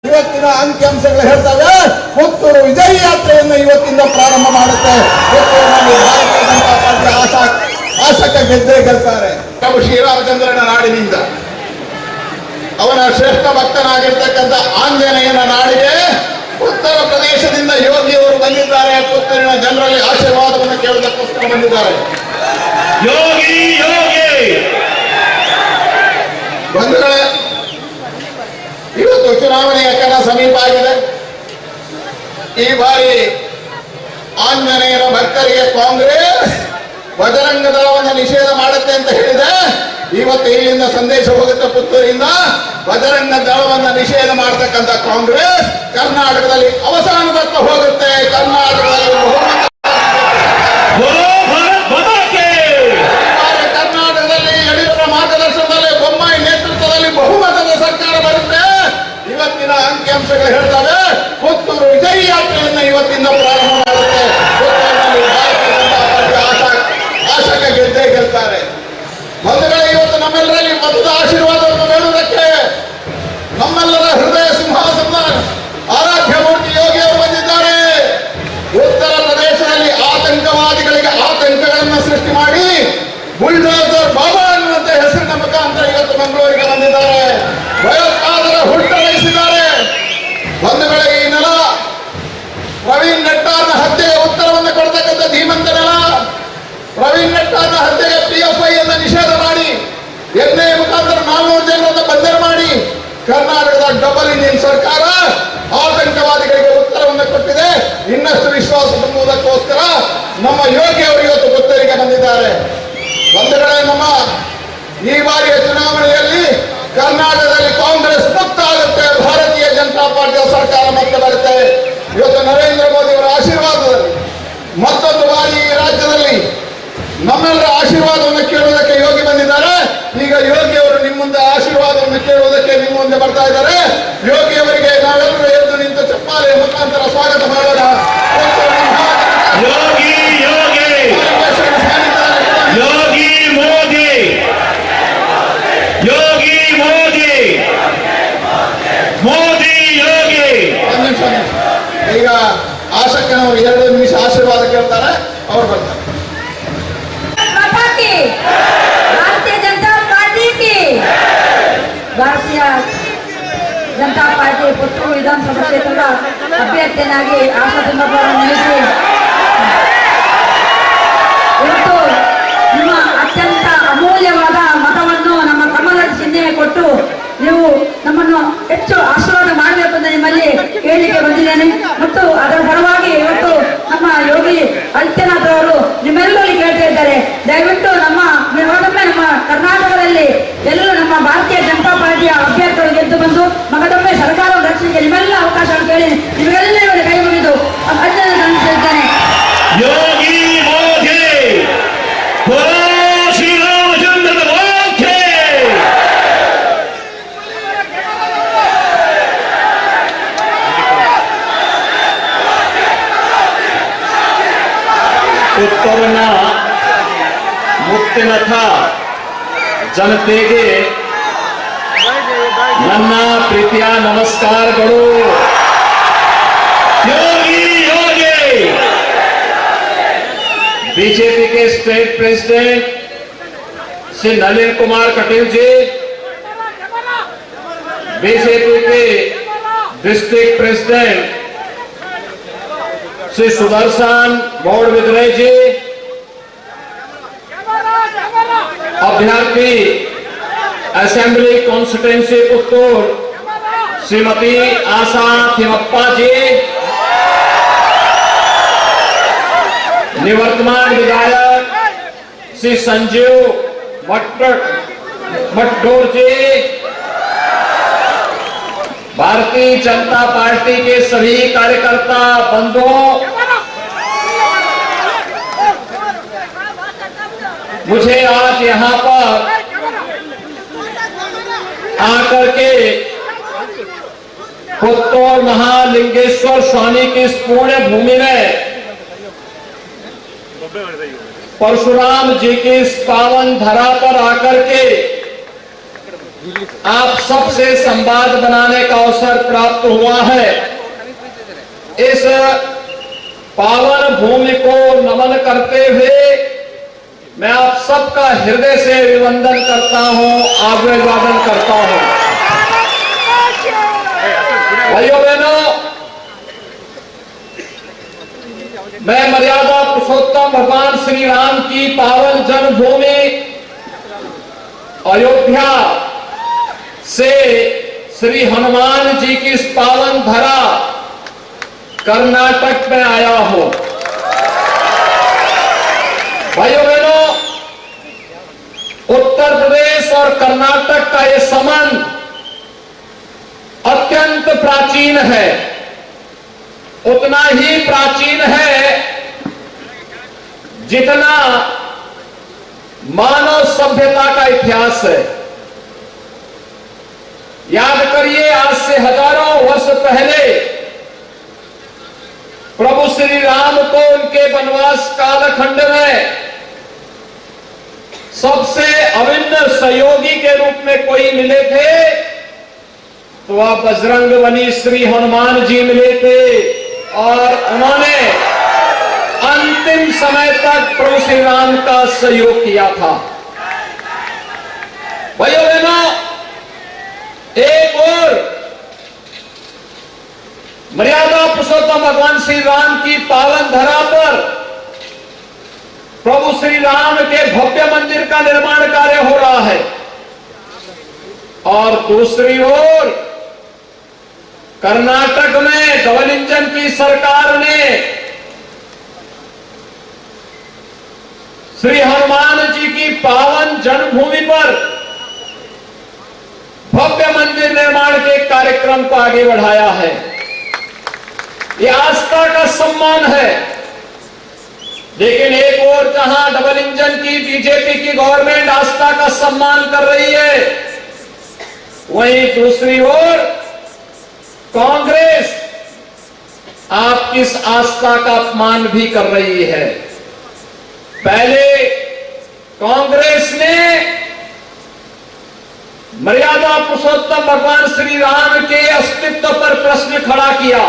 ಇವತ್ತಿನ ಅಂಕಿಅಂಶಗಳು ಹೇಳ್ತವೆ ಪುತ್ತೂರು ವಿಜಯ ಯಾತ್ರೆಯನ್ನು ಇವತ್ತಿಂದ ಪ್ರಾರಂಭ ಮಾಡುತ್ತೆ. ಪುತ್ತೂರಿನಲ್ಲಿ ಭಾರತೀಯ ಜನತಾ ಪಾರ್ಟಿ ಆಶಕ ಗೆದ್ದೇ ಗೆಲ್ತಾರೆ. ಪ್ರಭು ಶ್ರೀರಾಮಚಂದ್ರನ ನಾಡಿನಿಂದ ಅವನ ಶ್ರೇಷ್ಠ ಭಕ್ತನಾಗಿರ್ತಕ್ಕಂಥ ಆಂಜನೇಯನ ನಾಡಿಗೆ ಉತ್ತರ ಪ್ರದೇಶದಿಂದ ಯೋಗಿಯವರು ಬಂದಿದ್ದಾರೆ. ಪುತ್ತೂರಿನ ಜನರಲ್ಲಿ ಆಶೀರ್ವಾದವನ್ನು ಕೇಳುವುದಕ್ಕೋಸ್ಕರ ಬಂದಿದ್ದಾರೆ. ಯೋಗಿ ಯೋಗಿ ಬಂಧುಗಳೇ, ಇವತ್ತು ಚುನಾವಣೆಯ ಕಣ ಸಮೀಪ ಆಗಿದೆ. ಈ ಬಾರಿ ಆಂಜನೇಯನ ಭಕ್ತರಿಗೆ ಕಾಂಗ್ರೆಸ್ ಬಜರಂಗ ದಳವನ್ನು ನಿಷೇಧ ಮಾಡುತ್ತೆ ಅಂತ ಹೇಳಿದೆ. ಇವತ್ತು ಇಲ್ಲಿಂದ ಸಂದೇಶ ಹೋಗುತ್ತೆ ಪುತ್ತೂರಿಂದ, ಬಜರಂಗ ದಳವನ್ನು ನಿಷೇಧ ಮಾಡತಕ್ಕಂಥ ಕಾಂಗ್ರೆಸ್ ಕರ್ನಾಟಕದಲ್ಲಿ ಅವಸಾನದತ್ತ ಹೋಗುತ್ತೆ. ಕರ್ನಾಟಕದಲ್ಲಿ ಕರ್ನಾಟಕದಲ್ಲಿ ಯಡಿಯೂರಪ್ಪ ಮಾರ್ಗದರ್ಶನದಲ್ಲಿ ಬೊಮ್ಮಾಯಿ ನೇತೃತ್ವದಲ್ಲಿ ಬಹುಮತದ ಸರ್ಕಾರ ಬರುತ್ತೆ. ಇವತ್ತಿನ ಅಂಕಿಅಂಶಗಳು ಹೇಳ್ತವೆ ಪುತ್ತೂರು ವಿಜಯ ಯಾತ್ರೆಯನ್ನು ಇವತ್ತಿಂದ ಪ್ರಾರಂಭ ಮಾಡುತ್ತೆ. ಪುತ್ತೂರಿನಲ್ಲಿ ಭಾರತೀಯ ಜನತಾ ಪಾರ್ಟಿ ಆಶಕ ಗೆದ್ದೇ ಗೆಲ್ತಾರೆ. ಬಂಧುಗಳೇ, ಇವತ್ತು ನಮ್ಮೆಲ್ಲರಲ್ಲಿ ಮತದ ಆಶೀರ್ವಾದವನ್ನು ಬೇಡುವುದಕ್ಕೆ ನಮ್ಮೆಲ್ಲರ ಹೃದಯ ಸಿಂಹಾಸನ ಆರಾಧ್ಯ ಮೂರ್ತಿ ಯೋಗಿಯವರು ಬಂದಿದ್ದಾರೆ. ಉತ್ತರ ಪ್ರದೇಶದಲ್ಲಿ ಆತಂಕವಾದಿಗಳಿಗೆ ಆತಂಕಗಳನ್ನು ಸೃಷ್ಟಿ ಮಾಡಿ ಬುಲ್ಡೋಸರ್ ಬಾಬಾ ಅನ್ನುವಂತ ಹೆಸರಿನ ಮುಖಾಂತರ ಇವತ್ತು ಮಂಗಳೂರಿಗೆ ಬಂದಿದ್ದಾರೆ. ಭಯೋತ್ಪಾದಕರ ಹುಟ್ಟುಹಾಯಿಸಿದ್ದಾರೆ. ಬಂಧುಗಳೇ, ಈ ನೆಲ ಪ್ರವೀಣ್ ನೆಟ್ಟಾರ್ನ ಹತ್ಯೆಗೆ ಉತ್ತರವನ್ನು ಕೊಡ್ತಕ್ಕಂಥ ಧೀಮಂತ ನೆಲ. ಪ್ರವೀಣ್ ನೆಟ್ಟಾರ್ನ ಹತ್ಯೆಗೆ PFI ಅನ್ನು ನಿಷೇಧ ಮಾಡಿ NIA ಮುಖಾಂತರ 400 ಜನರನ್ನು ಬಂಧನ ಮಾಡಿ ಕರ್ನಾಟಕದ ಡಬಲ್ ಇಂಜಿನ್ ಸರ್ಕಾರ ಆತಂಕವಾದಿಗಳಿಗೆ ಉತ್ತರವನ್ನು ಕೊಟ್ಟಿದೆ. ಇನ್ನಷ್ಟು ವಿಶ್ವಾಸ ತುಂಬುವುದಕ್ಕೋಸ್ಕರ ನಮ್ಮ ಯೋಗಿ ಅವರು ಇವತ್ತು ಪುತ್ತೂರಿಗೆ ಬಂದಿದ್ದಾರೆ. ಬಂಧುಗಳೇ, ನಮ್ಮ ಈ ಬಾರಿಯ ಚುನಾವಣೆಯಲ್ಲಿ ಕರ್ನಾಟಕದಲ್ಲಿ ಕಾಂಗ್ರೆಸ್ ಮುಕ್ತ ಆಗುತ್ತೆ. ಭಾರತೀಯ ಜನತಾ ಪಾರ್ಟಿಯ ಸರ್ಕಾರ ಮತ್ತೆ ಬರುತ್ತೆ. ಇವತ್ತು ನರೇಂದ್ರ ಮೋದಿ ಅವರ ಆಶೀರ್ವಾದದಲ್ಲಿ ಮತ್ತೊಂದು ಬಾರಿ ಈ ರಾಜ್ಯದಲ್ಲಿ ನಮ್ಮೆಲ್ಲರ ಆಶೀರ್ವಾದವನ್ನು ಕೇಳುವುದಕ್ಕೆ ಯೋಗಿ ಬಂದಿದ್ದಾರೆ. ಈಗ ಯೋಗಿ ಅವರು ನಿಮ್ಮ ಮುಂದೆ ಆಶೀರ್ವಾದವನ್ನು ಕೇಳುವುದಕ್ಕೆ ನಿಮ್ಮ ಮುಂದೆ ಬರ್ತಾ ಇದ್ದಾರೆ. ಯೋಗಿ ಅವರಿಗೆ ನಾವೆಲ್ಲರೂ ಎದ್ದು ನಿಂತು ಚಪ್ಪಾಳೆಯ ಮುಖಾಂತರ ಸ್ವಾಗತ ಮಾಡೋಣ. ಯೋಗಿ ಯೋಗಿ ಯೋಗಿ ಮೋದಿ ಯೋಗಿ ಮೋದಿ ಮೋದಿ ಯೋಗಿ. ಒಂದು ನಿಮಿಷ. ಈಗ ಆಶಕ್ಕನವರು 2 ನಿಮಿಷ ಆಶೀರ್ವಾದ ಕೇಳ್ತಾರೆ, ಅವ್ರು ಬರ್ತಾರೆ. भारतीय जनता पार्टी की भारतीय जनता पार्टी ಪುತ್ತೂರು ವಿಧಾನಸಭಾ ಕ್ಷೇತ್ರದ ಅಭ್ಯರ್ಥಿಯನ್ನಾಗಿ ಆಶಾ ತುಂಬಪ್ಪರನ್ನು ನಿಲ್ಲಿಸಿ ಇವತ್ತು ನಿಮ್ಮ ಅತ್ಯಂತ ಅಮೂಲ್ಯವಾದ ಮತವನ್ನು ನಮ್ಮ ಕಮಲದ ಚಿಹ್ನೆ ಕೊಟ್ಟು ನೀವು ನಮ್ಮನ್ನು ಹೆಚ್ಚು ಆಶೀರ್ವಾದ ಮಾಡಬೇಕು ಅಂತ ನಿಮ್ಮಲ್ಲಿ ಹೇಳಿಕೆ ಬಂದಿದ್ದೇನೆ. ಮತ್ತು ಅದರ ಪರವಾಗಿ ಇವತ್ತು ನಮ್ಮ ಯೋಗಿ ಆದಿತ್ಯನಾಥ್ ಅವರು ನಿಮ್ಮೆಲ್ಲರಲ್ಲಿ ಕೇಳ್ತಾ ಇದ್ದಾರೆ, ದಯವಿಟ್ಟು ಮತ್ತೊಮ್ಮೆ ನಮ್ಮ ಕರ್ನಾಟಕದಲ್ಲಿ ಎಲ್ಲ ನಮ್ಮ ಭಾರತೀಯ ಜನತಾ ಪಾರ್ಟಿಯ ಅಭ್ಯರ್ಥಿಗಳು ಗೆದ್ದು ಬಂದು ಮಗದೊಮ್ಮೆ ಸರ್ಕಾರದ ರಕ್ಷಣೆಗೆ ನಿಮ್ಮೆಲ್ಲ ಅವಕಾಶವನ್ನು ಕೇಳಿ ನಿಮಗೆಲ್ಲ ಕೈ ಮುಗಿದು ಅಭಿನಂದನೆ ಸಲ್ಲಿಸುತ್ತೇನೆ. ಯೋಗಿ ಮೋದಿ ಶ್ರೀರಾಮಚಂದ್ರ ಉತ್ತರನ ಮುತ್ತಿನಥ ಜನತೆಗೆ ನನ್ನ ಪ್ರೀತಿಯ ನಮಸ್ಕಾರಗಳು. ಯೋಗಿ ಯೋಗಿ बीजेपी के स्टेट प्रेसिडेंट श्री नलिन कुमार कटील जी, बीजेपी के डिस्ट्रिक्ट प्रेसिडेंट श्री सुदर्शन मौड़विद्रे जी, अभ्यर्थी असेंबली कॉन्स्टिट्यूंसी पुत्तूर श्रीमती आशा थिमप्पा जी, निवर्तमान विधायक श्री संजीव मट्टोर जी, भारतीय जनता पार्टी के सभी कार्यकर्ता बंधुओं, मुझे आज यहाँ पर आकर के पुत्तौर महालिंगेश्वर स्वामी की इस पुण्य भूमि में परशुराम जी की इस पावन धरा पर आकर के आप सबसे संवाद बनाने का अवसर प्राप्त हुआ है। इस पावन भूमि को नमन करते हुए मैं आप सबका हृदय से अभिवंदन करता हूं, अभिवादन करता हूं। भाइयों बहनों, मैं मर्यादा पुरुषोत्तम भगवान श्री राम की पावन जन्मभूमि अयोध्या से श्री हनुमान जी की इस पावन धरा कर्नाटक में आया हूं। भाइयों बहनों, उत्तर प्रदेश और कर्नाटक का यह संबंध अत्यंत प्राचीन है। उतना ही प्राचीन है जितना मानव सभ्यता का इतिहास है। याद करिए, आज से हजारों वर्ष पहले प्रभु श्री राम को उनके वनवास कालखंड में सबसे अभिन्न सहयोगी के रूप में कोई मिले थे तो वह बजरंगबली श्री हनुमान जी मिले थे, और उन्होंने अंतिम समय तक प्रभु श्री राम का सहयोग किया था। भाइयों बहनों, एक और मर्यादा पुरुषोत्तम भगवान श्री राम की पावन धरा पर प्रभु श्री राम के भव्य मंदिर का निर्माण कार्य हो रहा है, और दूसरी ओर कर्नाटक में डबल इंजन की सरकार ने श्री हनुमान जी की पावन जन्मभूमि पर भव्य मंदिर निर्माण के कार्यक्रम को आगे बढ़ाया है। यह आस्था का सम्मान है। लेकिन एक ओर जहां डबल इंजन की बीजेपी की गवर्नमेंट आस्था का सम्मान कर रही है, वहीं दूसरी ओर कांग्रेस आपकी इस आस्था का अपमान भी कर रही है। पहले कांग्रेस ने मर्यादा पुरुषोत्तम भगवान श्री राम के अस्तित्व पर प्रश्न खड़ा किया।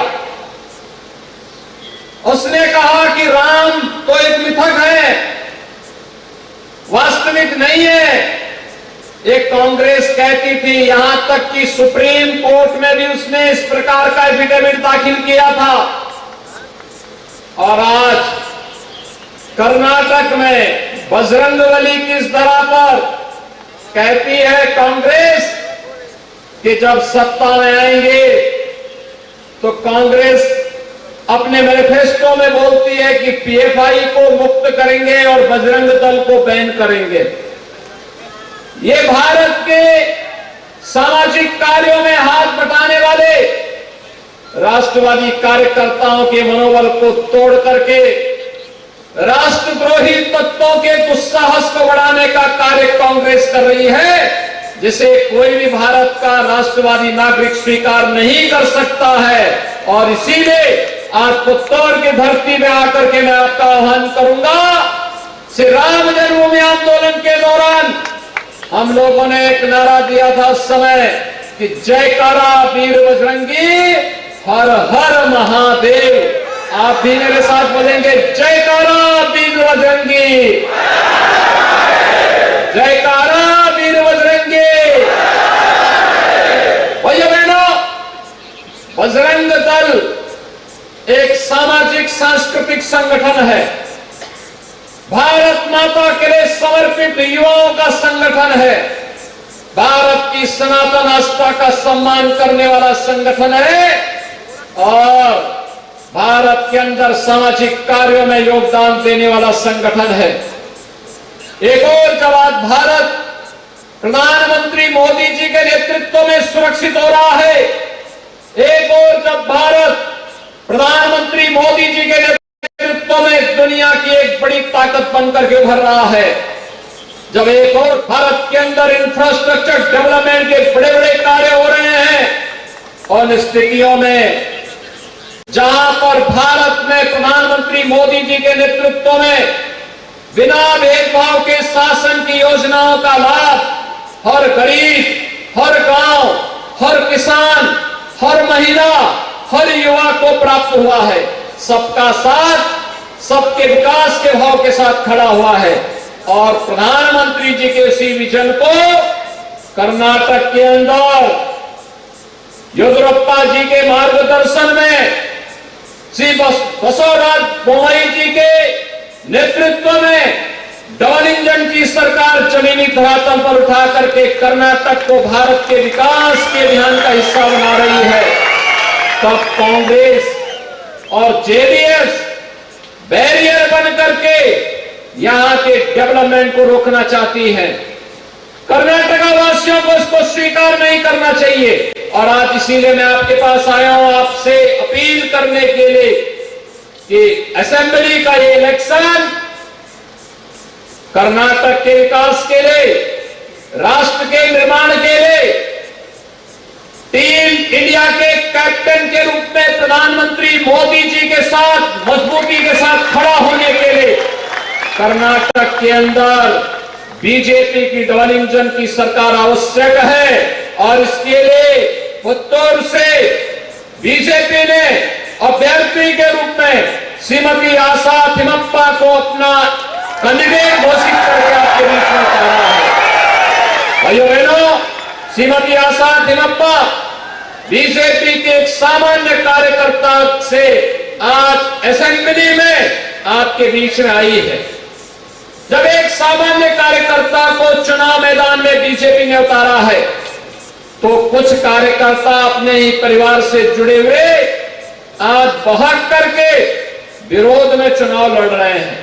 उसने कहा कि राम तो एक मिथक है, वास्तविक नहीं है। एक कांग्रेस कहती थी, यहां तक कि सुप्रीम कोर्ट में भी उसने इस प्रकार का एफिडेविट दाखिल किया था। और आज कर्नाटक में बजरंगबली की इस धरा पर कहती है कांग्रेस कि जब सत्ता में आएंगे तो कांग्रेस अपने मैनिफेस्टो में बोलती है कि पीएफआई को मुक्त करेंगे और बजरंग दल को बैन करेंगे। ये भारत के सामाजिक कार्यों में हाथ बटाने वाले राष्ट्रवादी कार्यकर्ताओं के मनोबल को तोड़ करके राष्ट्रद्रोही तत्वों के दुस्साहस को बढ़ाने का कार्य कांग्रेस कर रही है, जिसे कोई भी भारत का राष्ट्रवादी नागरिक स्वीकार नहीं कर सकता है। और इसीलिए आज पुत्तौर की धरती में आकर के मैं आपका आह्वान करूंगा, श्री राम जन्मभूमि आंदोलन के दौरान हम लोगों ने एक नारा दिया था उस समय कि जयकारा वीर बजरंगी, हर हर महादेव। आप भी मेरे साथ बोलेंगे, जयकारा वीर बजरंगी, जयकारा वीर बजरंगी। भैया बहनों, बजरंग दल एक सामाजिक सांस्कृतिक संगठन है, भारत माता के लिए समर्पित युवाओं का संगठन है, भारत की सनातन आस्था का सम्मान करने वाला संगठन है, और भारत के अंदर सामाजिक कार्यों में योगदान देने वाला संगठन है। एक और जब आज भारत प्रधानमंत्री मोदी जी के नेतृत्व में सुरक्षित हो रहा है, एक और जब भारत प्रधानमंत्री मोदी जी के नेतृत्व में दुनिया की एक बड़ी ताकत बनकर के उभर रहा है, जब एक और भारत के अंदर इंफ्रास्ट्रक्चर डेवलपमेंट के बड़े बड़े कार्य हो रहे हैं, उन स्थितियों में जहां पर भारत में प्रधानमंत्री मोदी जी के नेतृत्व में बिना भेदभाव के शासन की योजनाओं का लाभ हर गरीब, हर गांव, हर किसान, हर महिला, हर युवा को प्राप्त हुआ है। सबका साथ, सबके विकास के भाव के साथ खड़ा हुआ है और प्रधानमंत्री जी के इसी विजन को कर्नाटक के अंदर येदियुरप्पा जी के मार्गदर्शन में श्री बसवराज बोम्मई जी के नेतृत्व में डबल इंजन की सरकार जमीनी धरातल पर उठा करके कर्नाटक को भारत के विकास के अभियान का हिस्सा बना रही है, तब कांग्रेस और जेडीएस बैरियर बन करके यहां के डेवलपमेंट को रोकना चाहती है। कर्नाटका वासियों को इसको स्वीकार नहीं करना चाहिए और आज इसीलिए मैं आपके पास आया हूं आपसे अपील करने के लिए कि असेंबली का ये इलेक्शन कर्नाटक के विकास के लिए, राष्ट्र के निर्माण के लिए, टीम इंडिया के कैप्टन के रूप में प्रधानमंत्री मोदी जी के साथ मजबूती के साथ खड़ा होने के लिए कर्नाटक के अंदर बीजेपी की डबल इंजन की सरकार आवश्यक है और इसके लिए पुत्तूर से बीजेपी ने अभ्यर्थी के रूप में श्रीमती आशा थिमप्पा को अपना कैंडिडेट घोषित करके आपके बीच में उतारा है। भाइयों बहनों, श्रीमती आशा थिमप्पा बीजेपी के एक सामान्य कार्यकर्ता से आज असेंबली में आपके बीच में आई है। जब एक सामान्य कार्यकर्ता को चुनाव मैदान में बीजेपी ने उतारा है तो कुछ कार्यकर्ता अपने ही परिवार से जुड़े हुए आज बहक करके विरोध में चुनाव लड़ रहे हैं।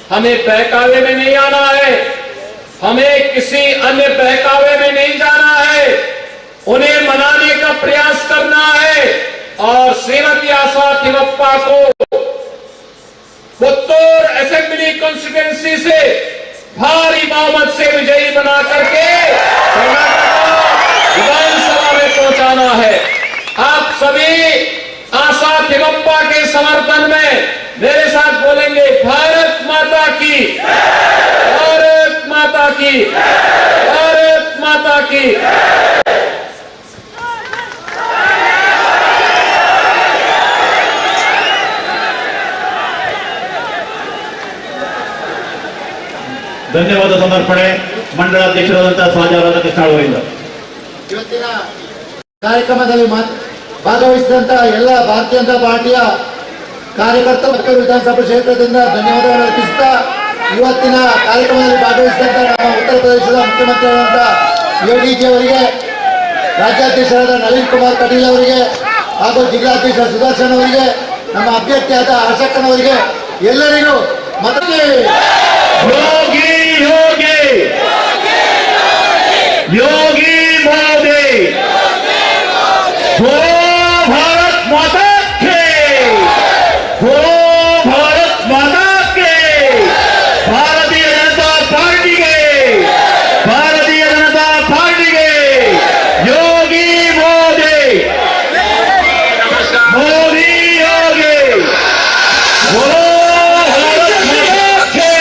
हमें बहकावे में नहीं आना है, हमें किसी अन्य बहकावे में नहीं जाना है, उन्हें मनाने का प्रयास करना है और श्रीमती आशा थिमप्पा को पुत्तूर असेंबली कॉन्स्टिट्यूएंसी से भारी बहुमत से विजयी बना करके विधानसभा में पहुंचाना है। आप सभी आशा थिमप्पा के समर्थन में मेरे साथ बोलेंगे भारत माता की, भारत माता की, भारत माता की। ಧನ್ಯವಾದ ಸಮರ್ಪಣೆ ಮಂಡಲಾಧ್ಯಕ್ಷರಾದಂತಹ ಸ್ವಾಜಾವರದ ಕೃಷ್ಣಾಳವರಿಂದ ಇವತ್ತಿನ ಕಾರ್ಯಕ್ರಮದಲ್ಲಿ ಭಾಗವಹಿಸಿದಂತಹ ಎಲ್ಲ ಭಾರತೀಯ ಜನತಾ ಪಾರ್ಟಿಯ ಕಾರ್ಯಕರ್ತರು ವಿಧಾನಸಭಾ ಕ್ಷೇತ್ರದಿಂದ ಧನ್ಯವಾದಗಳನ್ನು ಅರ್ಪಿಸುತ್ತಾ ಇವತ್ತಿನ ಕಾರ್ಯಕ್ರಮದಲ್ಲಿ ಭಾಗವಹಿಸಿದಂತಹ ನಮ್ಮ ಉತ್ತರ ಪ್ರದೇಶದ ಮುಖ್ಯಮಂತ್ರಿಯಾದಂತಹ ಯೋಗಿಜಿ ಅವರಿಗೆ, ರಾಜ್ಯಾಧ್ಯಕ್ಷರಾದ ನಳಿನ್ ಕುಮಾರ್ ಕಟೀಲ್ ಅವರಿಗೆ ಹಾಗೂ ಜಿಲ್ಲಾಧ್ಯಕ್ಷ ಸುದರ್ಶನ್ ಅವರಿಗೆ, ನಮ್ಮ ಅಭ್ಯರ್ಥಿಯಾದ ಹರ್ಷಕ್ಕನವರಿಗೆ ಎಲ್ಲರಿಗೂ ಯೋಗಿ ಯೋಗಿ ಯೋಗಿ ಮೋದಿ हो भारत माता के, हो भारत माता के, भारतीय जनता पार्टी के, भारतीय जनता पार्टी के योगी मोदी, मोदी योगी, हो भारत माता के।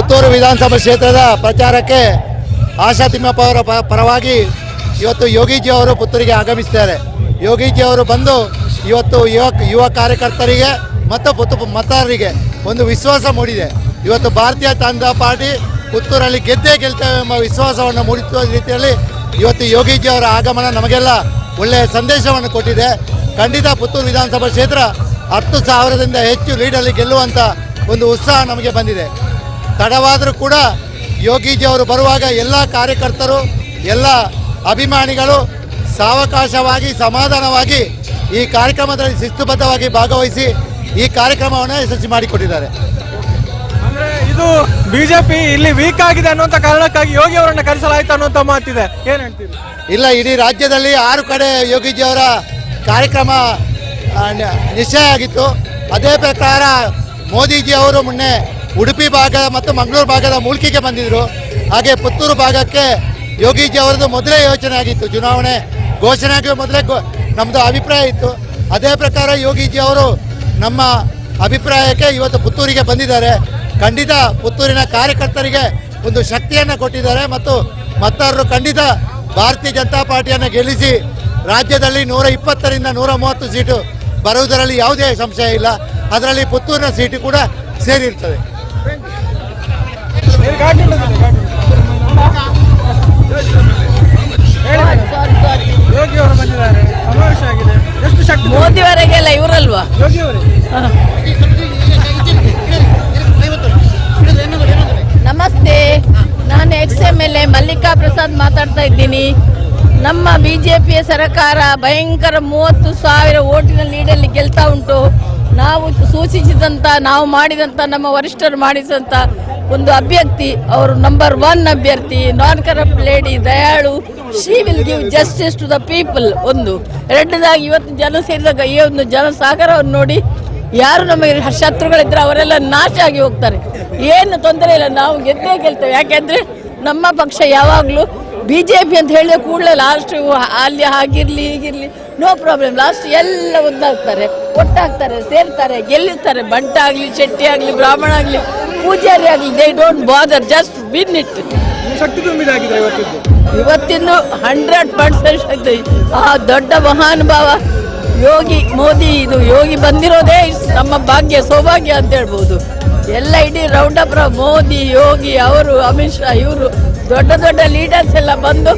ಪುತ್ತೂರು ವಿಧಾನಸಭಾ ಕ್ಷೇತ್ರದ ಪ್ರಚಾರಕ್ಕೆ ಆಶಾ ತಿಮ್ಮಪ್ಪ ಅವರ ಪರವಾಗಿ ಇವತ್ತು ಯೋಗೀಜಿ ಅವರು ಪುತ್ತೂರಿಗೆ ಆಗಮಿಸಿದ್ದಾರೆ. ಯೋಗೀಜಿ ಅವರು ಬಂದು ಇವತ್ತು ಯುವ ಕಾರ್ಯಕರ್ತರಿಗೆ ಮತ್ತು ಮತದಾರರಿಗೆ ಒಂದು ವಿಶ್ವಾಸ ಮೂಡಿದೆ. ಇವತ್ತು ಭಾರತೀಯ ಜನತಾ ಪಾರ್ಟಿ ಪುತ್ತೂರಲ್ಲಿ ಗೆಲ್ತೇವೆ ಎಂಬ ವಿಶ್ವಾಸವನ್ನು ಮೂಡಿಸುವ ರೀತಿಯಲ್ಲಿ ಇವತ್ತು ಯೋಗೀಜಿ ಅವರ ಆಗಮನ ನಮಗೆಲ್ಲ ಒಳ್ಳೆಯ ಸಂದೇಶವನ್ನು ಕೊಟ್ಟಿದೆ. ಖಂಡಿತ ಪುತ್ತೂರು ವಿಧಾನಸಭಾ ಕ್ಷೇತ್ರ 10,000ದಿಂದ ಹೆಚ್ಚು ಲೀಡಲ್ಲಿ ಗೆಲ್ಲುವಂಥ ಒಂದು ಉತ್ಸಾಹ ನಮಗೆ ಬಂದಿದೆ. ತಡವಾದರೂ ಕೂಡ ಯೋಗೀಜಿ ಅವರು ಬರುವಾಗ ಎಲ್ಲ ಕಾರ್ಯಕರ್ತರು ಎಲ್ಲ ಅಭಿಮಾನಿಗಳು ಸಾವಕಾಶವಾಗಿ ಸಮಾಧಾನವಾಗಿ ಈ ಕಾರ್ಯಕ್ರಮದಲ್ಲಿ ಶಿಸ್ತುಬದ್ಧವಾಗಿ ಭಾಗವಹಿಸಿ ಈ ಕಾರ್ಯಕ್ರಮವನ್ನು ಯಶಸ್ವಿ ಮಾಡಿಕೊಟ್ಟಿದ್ದಾರೆ. ಅಂದ್ರೆ ಇದು ಬಿಜೆಪಿ ಇಲ್ಲಿ ವೀಕ್ ಆಗಿದೆ ಅನ್ನುವಂಥ ಕಾರಣಕ್ಕಾಗಿ ಯೋಗಿ ಅವರನ್ನ ಕರೆಸಲಾಯ್ತು ಅನ್ನುವಂಥ ಮಾತಿದೆ, ಏನ್ ಹೇಳ್ತೀರಿ? ಇಲ್ಲ, ಇಡೀ ರಾಜ್ಯದಲ್ಲಿ 6 ಕಡೆ ಯೋಗೀಜಿ ಅವರ ಕಾರ್ಯಕ್ರಮ ನಿಶ್ಚಯ ಆಗಿತ್ತು. ಅದೇ ಪ್ರಕಾರ ಮೋದಿಜಿ ಅವರು ಮೊನ್ನೆ ಉಡುಪಿ ಭಾಗ ಮತ್ತು ಮಂಗಳೂರು ಭಾಗದ ಮೂಲ್ಕಿಗೆ ಬಂದಿದ್ದರು. ಹಾಗೆ ಪುತ್ತೂರು ಭಾಗಕ್ಕೆ ಯೋಗೀಜಿ ಅವರದ್ದು ಮೊದಲೇ ಯೋಚನೆ ಆಗಿತ್ತು. ಚುನಾವಣೆ ಘೋಷಣೆ ಆಗುವ ಮೊದಲೇ ನಮ್ಮದು ಅಭಿಪ್ರಾಯ ಇತ್ತು. ಅದೇ ಪ್ರಕಾರ ಯೋಗೀಜಿ ಅವರು ನಮ್ಮ ಅಭಿಪ್ರಾಯಕ್ಕೆ ಇವತ್ತು ಪುತ್ತೂರಿಗೆ ಬಂದಿದ್ದಾರೆ. ಖಂಡಿತ ಪುತ್ತೂರಿನ ಕಾರ್ಯಕರ್ತರಿಗೆ ಒಂದು ಶಕ್ತಿಯನ್ನು ಕೊಟ್ಟಿದ್ದಾರೆ ಮತ್ತು ಮತದಾರರು ಖಂಡಿತ ಭಾರತೀಯ ಜನತಾ ಪಾರ್ಟಿಯನ್ನು ಗೆಲ್ಲಿಸಿ ರಾಜ್ಯದಲ್ಲಿ 120ರಿಂದ 130 ಸೀಟು ಬರುವುದರಲ್ಲಿ ಯಾವುದೇ ಸಂಶಯ ಇಲ್ಲ. ಅದರಲ್ಲಿ ಪುತ್ತೂರಿನ ಸೀಟು ಕೂಡ ಸೇರಿರ್ತದೆ. ಯೋಗಿ ಅವರು ಬಂದಿದ್ದಾರೆ, ಸಮಾವೇಶ ಆಗಿದೆ, ಎಷ್ಟು ಶಕ್ತಿ? ಮೋದಿವರೆಗೆಲ್ಲ ಇವರಲ್ವಾ? ಯೋಗಿ ಅವರೇ. ನಮಸ್ತೆ, ನಾನು XMLA ಮಲ್ಲಿಕಾ ಪ್ರಸಾದ್ ಮಾತಾಡ್ತಾ ಇದ್ದೀನಿ. ನಮ್ಮ ಬಿಜೆಪಿಯ ಸರ್ಕಾರ ಭಯಂಕರ 30,000 ಓಟಿನ ಲೀಡಲ್ಲಿ ಗೆಲ್ತಾ ಉಂಟು. ನಾವು ಸೂಚಿಸಿದಂಥ, ನಾವು ಮಾಡಿದಂಥ, ನಮ್ಮ ವರಿಷ್ಠರು ಮಾಡಿದಂಥ ಒಂದು ಅಭ್ಯರ್ಥಿ, ಅವರು ನಂಬರ್ 1 ಅಭ್ಯರ್ಥಿ, ನಾನ್ ಕರಪ್ಟ್ ಲೇಡಿ, ದಯಾಳು. She will give justice to the people. ಒಂದು ಎರಡನೇದಾಗಿ ಇವತ್ತು ಜನ ಸೇರಿದಾಗ ಈ ಒಂದು ಜನಸಾಗರವನ್ನು ನೋಡಿ ಯಾರು ನಮಗೆ ಶತ್ರುಗಳಿದ್ರೆ ಅವರೆಲ್ಲ ನಾಶ ಆಗಿ ಹೋಗ್ತಾರೆ. ಏನು ತೊಂದರೆ ಇಲ್ಲ, ನಾವು ಗೆಲ್ತೇವೆ. ಯಾಕೆಂದರೆ ನಮ್ಮ ಪಕ್ಷ ಯಾವಾಗಲೂ ಬಿಜೆಪಿ ಅಂತ ಹೇಳಿದ ಕೂಡಲೇ ಲಾಸ್ಟ್ ಅಲ್ಲಿ ಹಾಗಿರಲಿ ಹೀಗಿರಲಿ ನೋ ಪ್ರಾಬ್ಲಮ್, ಲಾಸ್ಟ್ ಎಲ್ಲ ಒಂದಾಗ್ತಾರೆ, ಒಟ್ಟಾಗ್ತಾರೆ, ಸೇರ್ತಾರೆ, ಗೆಲ್ಲಿಸ್ತಾರೆ. ಬಂಟ ಆಗಲಿ, ಶೆಟ್ಟಿ ಆಗಲಿ, ಬ್ರಾಹ್ಮಣ ಆಗಲಿ, ಪೂಜಾರಿ ಆಗಲಿ, they don't bother, just win it. ಶಕ್ತಿ ತುಂಬಿದಾಗಿದೆ ಇವತ್ತಿನ್ನು 100% ಶಕ್ತಿ. ಆ ದೊಡ್ಡ ಮಹಾನುಭಾವ ಯೋಗಿ ಮೋದಿ, ಇದು ಯೋಗಿ ಬಂದಿರೋದೇ ನಮ್ಮ ಭಾಗ್ಯ, ಸೌಭಾಗ್ಯ ಅಂತ ಹೇಳ್ಬೋದು. ಎಲ್ಲ ಇಡೀ ರೌಂಡ್ ಅಪ್ ಮೋದಿ, ಯೋಗಿ ಅವರು, ಅಮಿತ್ ಶಾ, ಇವರು ದೊಡ್ಡ ದೊಡ್ಡ ಲೀಡರ್ಸ್ ಎಲ್ಲ ಬಂದು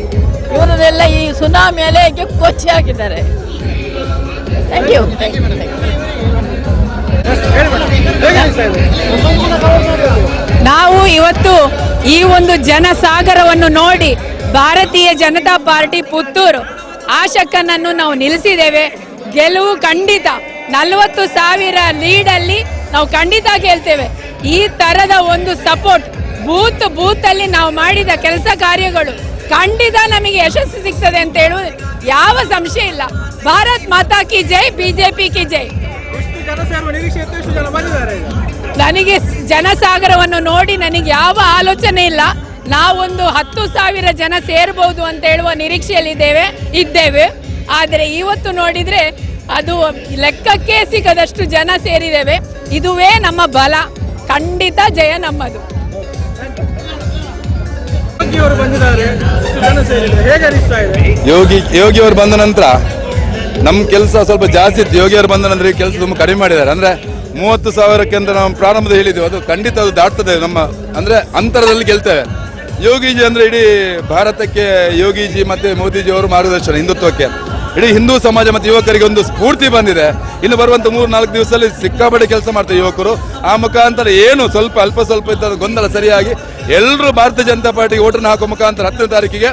ಇವರನ್ನೆಲ್ಲ ಈ ಸುನಾಮಿ ಅಲೆಗೆ ಕೊಚ್ಚಿ ಹಾಕಿದ್ದಾರೆ. Thank you. ನಾವು ಇವತ್ತು ಈ ಒಂದು ಜನಸಾಗರವನ್ನು ನೋಡಿ ಭಾರತೀಯ ಜನತಾ ಪಾರ್ಟಿ ಪುತ್ತೂರು ಆಶಕ್ಕನನ್ನು ನಾವು ನಿಲ್ಲಿಸಿದ್ದೇವೆ. ಗೆಲುವು ಖಂಡಿತ. 40,000 ಲೀಡಲ್ಲಿ ನಾವು ಖಂಡಿತ ಗೆಲ್ತೇವೆ. ಈ ತರದ ಒಂದು ಸಪೋರ್ಟ್ ಬೂತಲ್ಲಿ ನಾವು ಮಾಡಿದ ಕೆಲಸ ಕಾರ್ಯಗಳು ಖಂಡಿತ ನಮಗೆ ಯಶಸ್ಸು ಸಿಗ್ತದೆ ಅಂತ ಹೇಳುವುದು ಯಾವ ಸಂಶಯ ಇಲ್ಲ. ಭಾರತ್ ಮಾತಾ ಕಿ ಜೈ, ಬಿಜೆಪಿ ಕಿ ಜೈ. ನನಗೆ ಜನಸಾಗರವನ್ನು ನೋಡಿ ನನಗೆ ಯಾವ ಆಲೋಚನೆ ಇಲ್ಲ. ನಾವೊಂದು 10,000 ಜನ ಸೇರಬಹುದು ಅಂತ ಹೇಳುವ ನಿರೀಕ್ಷೆಯಲ್ಲಿ ಇದ್ದೇವೆ. ಆದರೆ ಇವತ್ತು ನೋಡಿದ್ರೆ ಅದು ಲೆಕ್ಕಕ್ಕೆ ಸಿಗದಷ್ಟು ಜನ ಸೇರಿದ್ದೇವೆ. ಇದುವೇ ನಮ್ಮ ಬಲ. ಖಂಡಿತ ಜಯ ನಮ್ಮದು. ಯೋಗಿ ಅವರು ಬಂದ ನಂತರ ನಮ್ಮ ಕೆಲಸ ಸ್ವಲ್ಪ ಜಾಸ್ತಿ ಇತ್ತು. ಯೋಗಿ ಅವರು ಬಂದ ನಂತರ ಈ ಕೆಲಸ ತುಂಬ ಕಡಿಮೆ ಮಾಡಿದ್ದಾರೆ. ಅಂದ್ರೆ 30,000ಕ್ಕೆ ಅಂತ ನಾವು ಪ್ರಾರಂಭದಲ್ಲಿ ಹೇಳಿದ್ದೇವೆ, ಅದು ಖಂಡಿತ ಅದು ದಾಟ್ತದೆ. ನಮ್ಮ ಅಂದ್ರೆ ಅಂತರದಲ್ಲಿ ಗೆಲ್ತೇವೆ. ಯೋಗೀಜಿ ಅಂದ್ರೆ ಇಡೀ ಭಾರತಕ್ಕೆ ಯೋಗೀಜಿ ಮತ್ತೆ ಮೋದಿಜಿ ಅವರು ಮಾರ್ಗದರ್ಶನ, ಹಿಂದುತ್ವಕ್ಕೆ, ಇಡೀ ಹಿಂದೂ ಸಮಾಜ ಮತ್ತು ಯುವಕರಿಗೆ ಒಂದು ಸ್ಫೂರ್ತಿ ಬಂದಿದೆ. ಇನ್ನು ಬರುವಂತ 3-4 ದಿವಸದಲ್ಲಿ ಸಿಕ್ಕಾಪಟ್ಟೆ ಕೆಲಸ ಮಾಡ್ತಾರೆ ಯುವಕರು. ಆ ಮುಖಾಂತರ ಏನು ಅಲ್ಪ ಸ್ವಲ್ಪ ಇದ್ದ ಗೊಂದಲ ಸರಿಯಾಗಿ ಎಲ್ಲರೂ ಭಾರತೀಯ ಜನತಾ ಪಾರ್ಟಿಗೆ ಓಟನ್ನು ಹಾಕುವ ಮುಖಾಂತರ 10ನೇ ತಾರೀಕಿಗೆ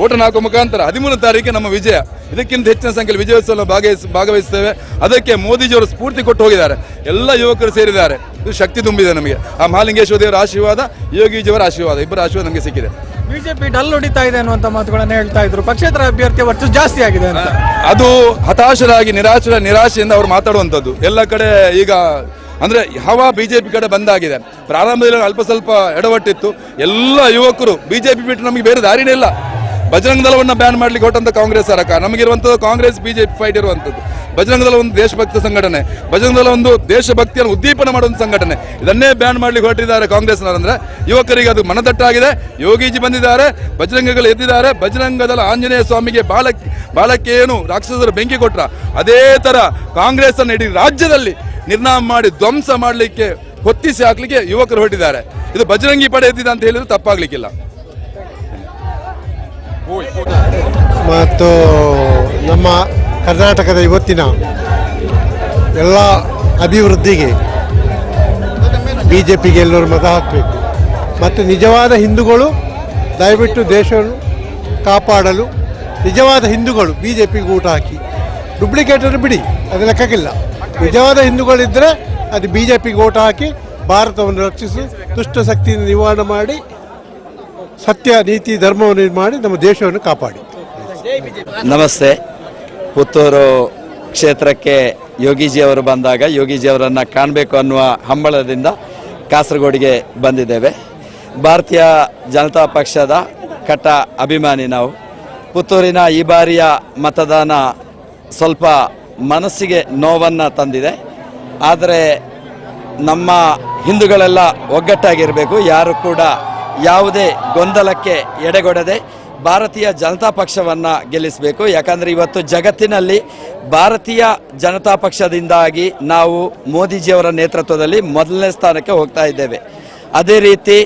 ಓಟನ್ನು ಹಾಕುವ ಮುಖಾಂತರ 13ನೇ ತಾರೀಕಿಗೆ ನಮ್ಮ ವಿಜಯ, ಇದಕ್ಕಿಂತ ಹೆಚ್ಚಿನ ಸಂಖ್ಯೆಯಲ್ಲಿ ವಿಜಯೋತ್ಸವ ಭಾಗವಹಿಸ್ತೇವೆ. ಅದಕ್ಕೆ ಮೋದಿಜಿಯವರು ಸ್ಫೂರ್ತಿ ಕೊಟ್ಟು ಹೋಗಿದ್ದಾರೆ. ಎಲ್ಲ ಯುವಕರು ಸೇರಿದ್ದಾರೆ. ಇದು ಶಕ್ತಿ ತುಂಬಿದೆ ನಮಗೆ. ಆ ಮಹಾಲಿಂಗೇಶ್ವರ ದೇವರ ಆಶೀರ್ವಾದ, ಯೋಗಿಜಿಯವರ ಆಶೀರ್ವಾದ, ಇಬ್ಬರ ಆಶೀರ್ವಾದ ನಮಗೆ ಸಿಕ್ಕಿದೆ. ಬಿಜೆಪಿ ಡಲ್ ಹೊಡಿತಾ ಇದೆ ಅನ್ನುವಂತ ಮಾತುಗಳನ್ನು ಹೇಳ್ತಾ ಇದ್ರು. ಪಕ್ಷೇತರ ಅಭ್ಯರ್ಥಿ ವರ್ಚಸ್ಸು ಜಾಸ್ತಿ ಆಗಿದೆ ಅಂತ. ಅದು ಹತಾಶರಾಗಿ ನಿರಾಶೆಯಿಂದ ಅವರು ಮಾತಾಡುವಂಥದ್ದು. ಎಲ್ಲ ಕಡೆ ಈಗ ಅಂದ್ರೆ ಹವಾ ಬಿಜೆಪಿ ಕಡೆ ಬಂದಾಗಿದೆ. ಪ್ರಾರಂಭದಲ್ಲಿ ಅಲ್ಪ ಸ್ವಲ್ಪ ಎಡವಟ್ಟಿತ್ತು. ಎಲ್ಲ ಯುವಕರು ಬಿಜೆಪಿ ಬಿಟ್ಟು ನಮಗೆ ಬೇರೆ ದಾರಿನೇ ಇಲ್ಲ. ಬಜರಂಗ ದಳವನ್ನು ಬ್ಯಾನ್ ಮಾಡ್ಲಿಕ್ಕೆ ಹೊಟ್ಟಂತ ಕಾಂಗ್ರೆಸ್ ಸರ್ಕಾರ. ನಮಗಿರುವಂಥದ್ದು ಕಾಂಗ್ರೆಸ್ ಬಿಜೆಪಿ ಫೈಟ್ ಇರುವಂಥದ್ದು. ಬಜರಂಗ ದಳ ಒಂದು ದೇಶಭಕ್ತ ಸಂಘಟನೆ, ಬಜರಂಗ ದಳ ಒಂದು ದೇಶಭಕ್ತಿಯನ್ನು ಉದ್ದೀಪನ ಮಾಡುವಂಥ ಸಂಘಟನೆ. ಇದನ್ನೇ ಬ್ಯಾನ್ ಮಾಡ್ಲಿಕ್ಕೆ ಹೊರಟಿದ್ದಾರೆ ಕಾಂಗ್ರೆಸ್ನವರು. ಅಂದ್ರೆ ಯುವಕರಿಗೆ ಅದು ಮನದಟ್ಟಾಗಿದೆ. ಯೋಗೀಜಿ ಬಂದಿದ್ದಾರೆ, ಬಜರಂಗಗಳು ಎದ್ದಿದ್ದಾರೆ. ಬಜರಂಗ ದಳ ಆಂಜನೇಯ ಸ್ವಾಮಿಗೆ ಬಾಲಕ್ಕೆ ಏನು ರಾಕ್ಷಸರು ಬೆಂಕಿ ಕೊಟ್ರ, ಅದೇ ತರ ಕಾಂಗ್ರೆಸ್ ಅನ್ನು ಇಡೀ ರಾಜ್ಯದಲ್ಲಿ ನಿರ್ನಾಮ ಮಾಡಿ ಧ್ವಂಸ ಮಾಡಲಿಕ್ಕೆ ಹೊತ್ತಿಸಿ ಹಾಕ್ಲಿಕ್ಕೆ ಯುವಕರು ಹೊರಟಿದ್ದಾರೆ. ಇದು ಬಜರಂಗಿ ಪಡೆ ಎದ್ದಿದೆ ಅಂತ ಹೇಳಿದ್ರೆ ತಪ್ಪಾಗ್ಲಿಕ್ಕಿಲ್ಲ. ಮತ್ತು ನಮ್ಮ ಕರ್ನಾಟಕದ ಇವತ್ತಿನ ಎಲ್ಲ ಅಭಿವೃದ್ಧಿಗೆ BJPಗೆ ಎಲ್ಲರೂ ಮತ ಹಾಕಬೇಕು. ಮತ್ತು ನಿಜವಾದ ಹಿಂದೂಗಳು ದಯವಿಟ್ಟು ದೇಶವನ್ನು ಕಾಪಾಡಲು ನಿಜವಾದ ಹಿಂದೂಗಳು BJPಗೆ ಊಟ ಹಾಕಿ, ಡುಪ್ಲಿಕೇಟರ್ ಬಿಡಿ, ಅದು ಲೆಕ್ಕಕ್ಕಿಲ್ಲ. ನಿಜವಾದ ಹಿಂದೂಗಳಿದ್ದರೆ ಅದು BJPಗೆ ಊಟ ಹಾಕಿ ಭಾರತವನ್ನು ರಕ್ಷಿಸಿ ದುಷ್ಟ ಶಕ್ತಿಯನ್ನು ನಿವಾರಣೆ ಮಾಡಿ ಸತ್ಯ ನೀತಿ ಧರ್ಮವನ್ನು ಮಾಡಿ ನಮ್ಮ ದೇಶವನ್ನು ಕಾಪಾಡಿ. ನಮಸ್ತೆ. ಪುತ್ತೂರು ಕ್ಷೇತ್ರಕ್ಕೆ ಯೋಗೀಜಿ ಅವರು ಬಂದಾಗ ಯೋಗೀಜಿ ಅವರನ್ನು ಕಾಣಬೇಕು ಅನ್ನುವ ಹಂಬಲದಿಂದ ಕಾಸರಗೋಡಿಗೆ ಬಂದಿದ್ದೇವೆ. ಭಾರತೀಯ ಜನತಾ ಪಕ್ಷದ ಕಟ್ಟ ಅಭಿಮಾನಿ ನಾವು. ಪುತ್ತೂರಿನ ಈ ಬಾರಿಯ ಮತದಾನ ಸ್ವಲ್ಪ ಮನಸ್ಸಿಗೆ ನೋವನ್ನು ತಂದಿದೆ. ಆದರೆ ನಮ್ಮ ಹಿಂದೂಗಳೆಲ್ಲ ಒಗ್ಗಟ್ಟಾಗಿರಬೇಕು. ಯಾರು ಕೂಡ ಯಾವುದೇ ಗೊಂದಲಕ್ಕೆ ಎಡೆಗೊಡದೆ ಭಾರತೀಯ ಜನತಾ ಪಕ್ಷವನ್ನು ಗೆಲ್ಲಿಸಬೇಕು. ಯಾಕಂದರೆ ಇವತ್ತು ಜಗತ್ತಿನಲ್ಲಿ ಭಾರತೀಯ ಜನತಾ ಪಕ್ಷದಿಂದಾಗಿ ನಾವು ಮೋದಿಜಿಯವರ ನೇತೃತ್ವದಲ್ಲಿ ಮೊದಲನೇ ಸ್ಥಾನಕ್ಕೆ ಹೋಗ್ತಾ ಇದ್ದೇವೆ. ಅದೇ ರೀತಿ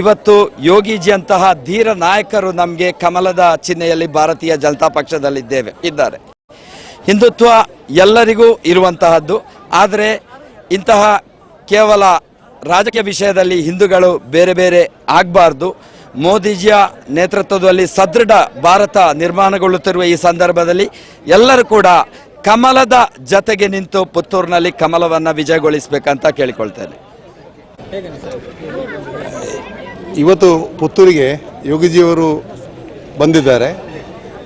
ಇವತ್ತು ಯೋಗೀಜಿಯಂತಹ ಧೀರ ನಾಯಕರು ನಮಗೆ ಕಮಲದ ಚಿಹ್ನೆಯಲ್ಲಿ ಭಾರತೀಯ ಜನತಾ ಪಕ್ಷದಲ್ಲಿದ್ದಾರೆ. ಹಿಂದುತ್ವ ಎಲ್ಲರಿಗೂ ಇರುವಂತಹದ್ದು. ಆದರೆ ಇಂತಹ ಕೇವಲ ರಾಜಕೀಯ ವಿಷಯದಲ್ಲಿ ಹಿಂದೂಗಳು ಬೇರೆ ಬೇರೆ ಆಗಬಾರ್ದು. ಮೋದಿಜಿಯ ನೇತೃತ್ವದಲ್ಲಿ ಸದೃಢ ಭಾರತ ನಿರ್ಮಾಣಗೊಳ್ಳುತ್ತಿರುವ ಈ ಸಂದರ್ಭದಲ್ಲಿ ಎಲ್ಲರೂ ಕೂಡ ಕಮಲದ ಜತೆಗೆ ನಿಂತು ಪುತ್ತೂರಿನಲ್ಲಿ ಕಮಲವನ್ನು ವಿಜಯಗೊಳಿಸಬೇಕಂತ ಕೇಳಿಕೊಳ್ತೇನೆ. ಇವತ್ತು ಪುತ್ತೂರಿಗೆ ಯೋಗೀಜಿಯವರು ಬಂದಿದ್ದಾರೆ.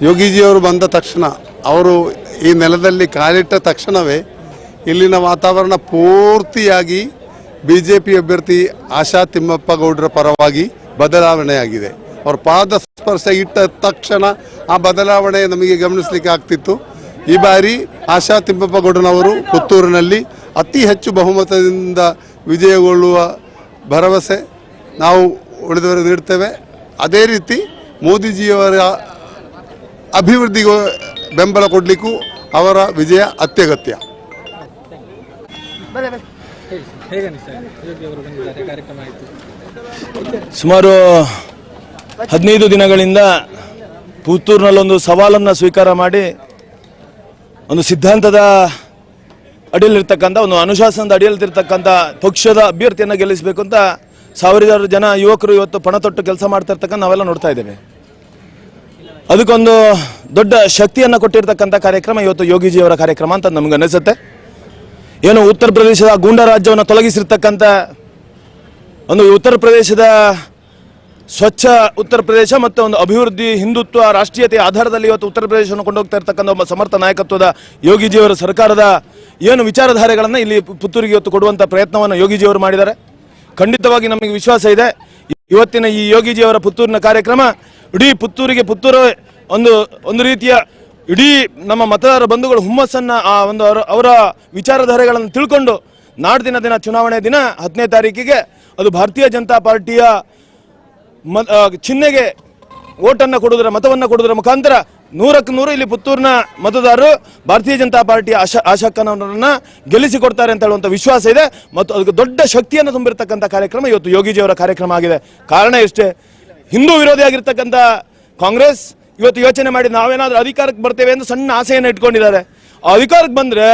ಯೋಗೀಜಿಯವರು ಬಂದ ತಕ್ಷಣ, ಅವರು ಈ ನೆಲದಲ್ಲಿ ಕಾಲಿಟ್ಟ ತಕ್ಷಣವೇ ಇಲ್ಲಿನ ವಾತಾವರಣ ಪೂರ್ತಿಯಾಗಿ BJP ಅಭ್ಯರ್ಥಿ ಆಶಾ ತಿಮ್ಮಪ್ಪ ಗೌಡರ ಪರವಾಗಿ ಬದಲಾವಣೆಯಾಗಿದೆ. ಅವ್ರ ಪಾದ ಸ್ಪರ್ಶ ಇಟ್ಟ ತಕ್ಷಣ ಆ ಬದಲಾವಣೆ ನಮಗೆ ಗಮನಿಸಲಿಕ್ಕೆ ಆಗ್ತಿತ್ತು. ಈ ಬಾರಿ ಆಶಾ ತಿಮ್ಮಪ್ಪ ಗೌಡನವರು ಪುತ್ತೂರಿನಲ್ಲಿ ಅತಿ ಹೆಚ್ಚು ಬಹುಮತದಿಂದ ವಿಜಯಗೊಳ್ಳುವ ಭರವಸೆ ನಾವು ಉಳಿದವರು ನೀಡ್ತೇವೆ. ಅದೇ ರೀತಿ ಮೋದಿಜಿಯವರ ಅಭಿವೃದ್ಧಿಗೆ ಬೆಂಬಲ ಕೊಡಲಿಕ್ಕೂ ಅವರ ವಿಜಯ ಅತ್ಯಗತ್ಯ. ಸುಮಾರು 15 ದಿನಗಳಿಂದ ಪುತ್ತೂರಿನಲ್ಲೊಂದು ಸವಾಲನ್ನು ಸ್ವೀಕಾರ ಮಾಡಿ ಒಂದು ಸಿದ್ಧಾಂತದ ಅಡಿಯಲ್ಲಿರ್ತಕ್ಕಂಥ, ಒಂದು ಅನುಶಾಸನದ ಅಡಿಯಲ್ಲಿರ್ತಕ್ಕಂಥ ಪಕ್ಷದ ಅಭ್ಯರ್ಥಿಯನ್ನು ಗೆಲ್ಲಿಸಬೇಕು ಅಂತ ಸಾವಿರಾರು ಜನ ಯುವಕರು ಇವತ್ತು ಪಣ ತೊಟ್ಟು ಕೆಲಸ ಮಾಡ್ತಾ ಇರ್ತಕ್ಕಂಥ ನಾವೆಲ್ಲ ನೋಡ್ತಾ ಇದ್ದೇವೆ. ಅದಕ್ಕೊಂದು ದೊಡ್ಡ ಶಕ್ತಿಯನ್ನು ಕೊಟ್ಟಿರ್ತಕ್ಕಂಥ ಕಾರ್ಯಕ್ರಮ ಇವತ್ತು ಯೋಗೀಜಿಯವರ ಕಾರ್ಯಕ್ರಮ ಅಂತ ನಮ್ಗೆ ಅನಿಸುತ್ತೆ. ಏನು ಉತ್ತರ ಪ್ರದೇಶದ ಗೂಂಡಾ ರಾಜ್ಯವನ್ನು ತೊಲಗಿಸಿರ್ತಕ್ಕಂಥ ಒಂದು ಉತ್ತರ ಪ್ರದೇಶದ ಸ್ವಚ್ಛ ಉತ್ತರ ಪ್ರದೇಶ ಮತ್ತು ಒಂದು ಅಭಿವೃದ್ಧಿ ಹಿಂದುತ್ವ ರಾಷ್ಟ್ರೀಯತೆಯ ಆಧಾರದಲ್ಲಿ ಇವತ್ತು ಉತ್ತರ ಪ್ರದೇಶವನ್ನು ಕೊಂಡೋಗ್ತಾ ಇರ್ತಕ್ಕಂಥ ಒಬ್ಬ ಸಮರ್ಥ ನಾಯಕತ್ವದ ಯೋಗೀಜಿಯವರ ಸರ್ಕಾರದ ಏನು ವಿಚಾರಧಾರೆಗಳನ್ನು ಇಲ್ಲಿ ಪುತ್ತೂರಿಗೆ ಇವತ್ತು ಕೊಡುವಂಥ ಪ್ರಯತ್ನವನ್ನು ಯೋಗೀಜಿಯವರು ಮಾಡಿದ್ದಾರೆ. ಖಂಡಿತವಾಗಿ ನಮಗೆ ವಿಶ್ವಾಸ ಇದೆ, ಇವತ್ತಿನ ಈ ಯೋಗೀಜಿಯವರ ಪುತ್ತೂರಿನ ಕಾರ್ಯಕ್ರಮ ಇಡೀ ಪುತ್ತೂರಿಗೆ ಒಂದು ರೀತಿಯ ಇಡೀ ನಮ್ಮ ಮತದಾರ ಬಂಧುಗಳು ಹುಮ್ಮಸ್ಸನ್ನು ಆ ಒಂದು ಅವರ ವಿಚಾರಧಾರೆಗಳನ್ನು ತಿಳ್ಕೊಂಡು ನಾಡಿನ ದಿನ ಚುನಾವಣೆ ದಿನ 10ನೇ ತಾರೀಕಿಗೆ ಅದು ಭಾರತೀಯ ಜನತಾ ಪಾರ್ಟಿಯ ಚಿಹ್ನೆಗೆ ಓಟನ್ನು ಕೊಡುವುದರ ಮತವನ್ನು ಕೊಡುವುದರ ಮುಖಾಂತರ 100ಕ್ಕೆ 100 ಇಲ್ಲಿ ಪುತ್ತೂರಿನ ಮತದಾರರು ಭಾರತೀಯ ಜನತಾ ಪಾರ್ಟಿಯ ಆಶಾಕ್ಕನವರನ್ನ ಗೆಲ್ಲಿಸಿಕೊಡ್ತಾರೆ ಅಂತ ಹೇಳುವಂಥ ವಿಶ್ವಾಸ ಇದೆ. ಮತ್ತು ಅದಕ್ಕೆ ದೊಡ್ಡ ಶಕ್ತಿಯನ್ನು ತುಂಬಿರತಕ್ಕಂಥ ಕಾರ್ಯಕ್ರಮ ಇವತ್ತು ಯೋಗೀಜಿಯವರ ಕಾರ್ಯಕ್ರಮ ಆಗಿದೆ. ಕಾರಣ ಇಷ್ಟೇ, ಹಿಂದೂ ವಿರೋಧಿಯಾಗಿರ್ತಕ್ಕಂಥ ಕಾಂಗ್ರೆಸ್ ಇವತ್ತು ಯೋಚನೆ ಮಾಡಿ ನಾವೇನಾದ್ರೂ ಅಧಿಕಾರಕ್ಕೆ ಬರ್ತೇವೆ ಎಂದು ಸಣ್ಣ ಆಸೆಯನ್ನು ಇಟ್ಕೊಂಡಿದ್ದಾರೆ. ಆ ಅಧಿಕಾರಕ್ಕೆ ಬಂದರೆ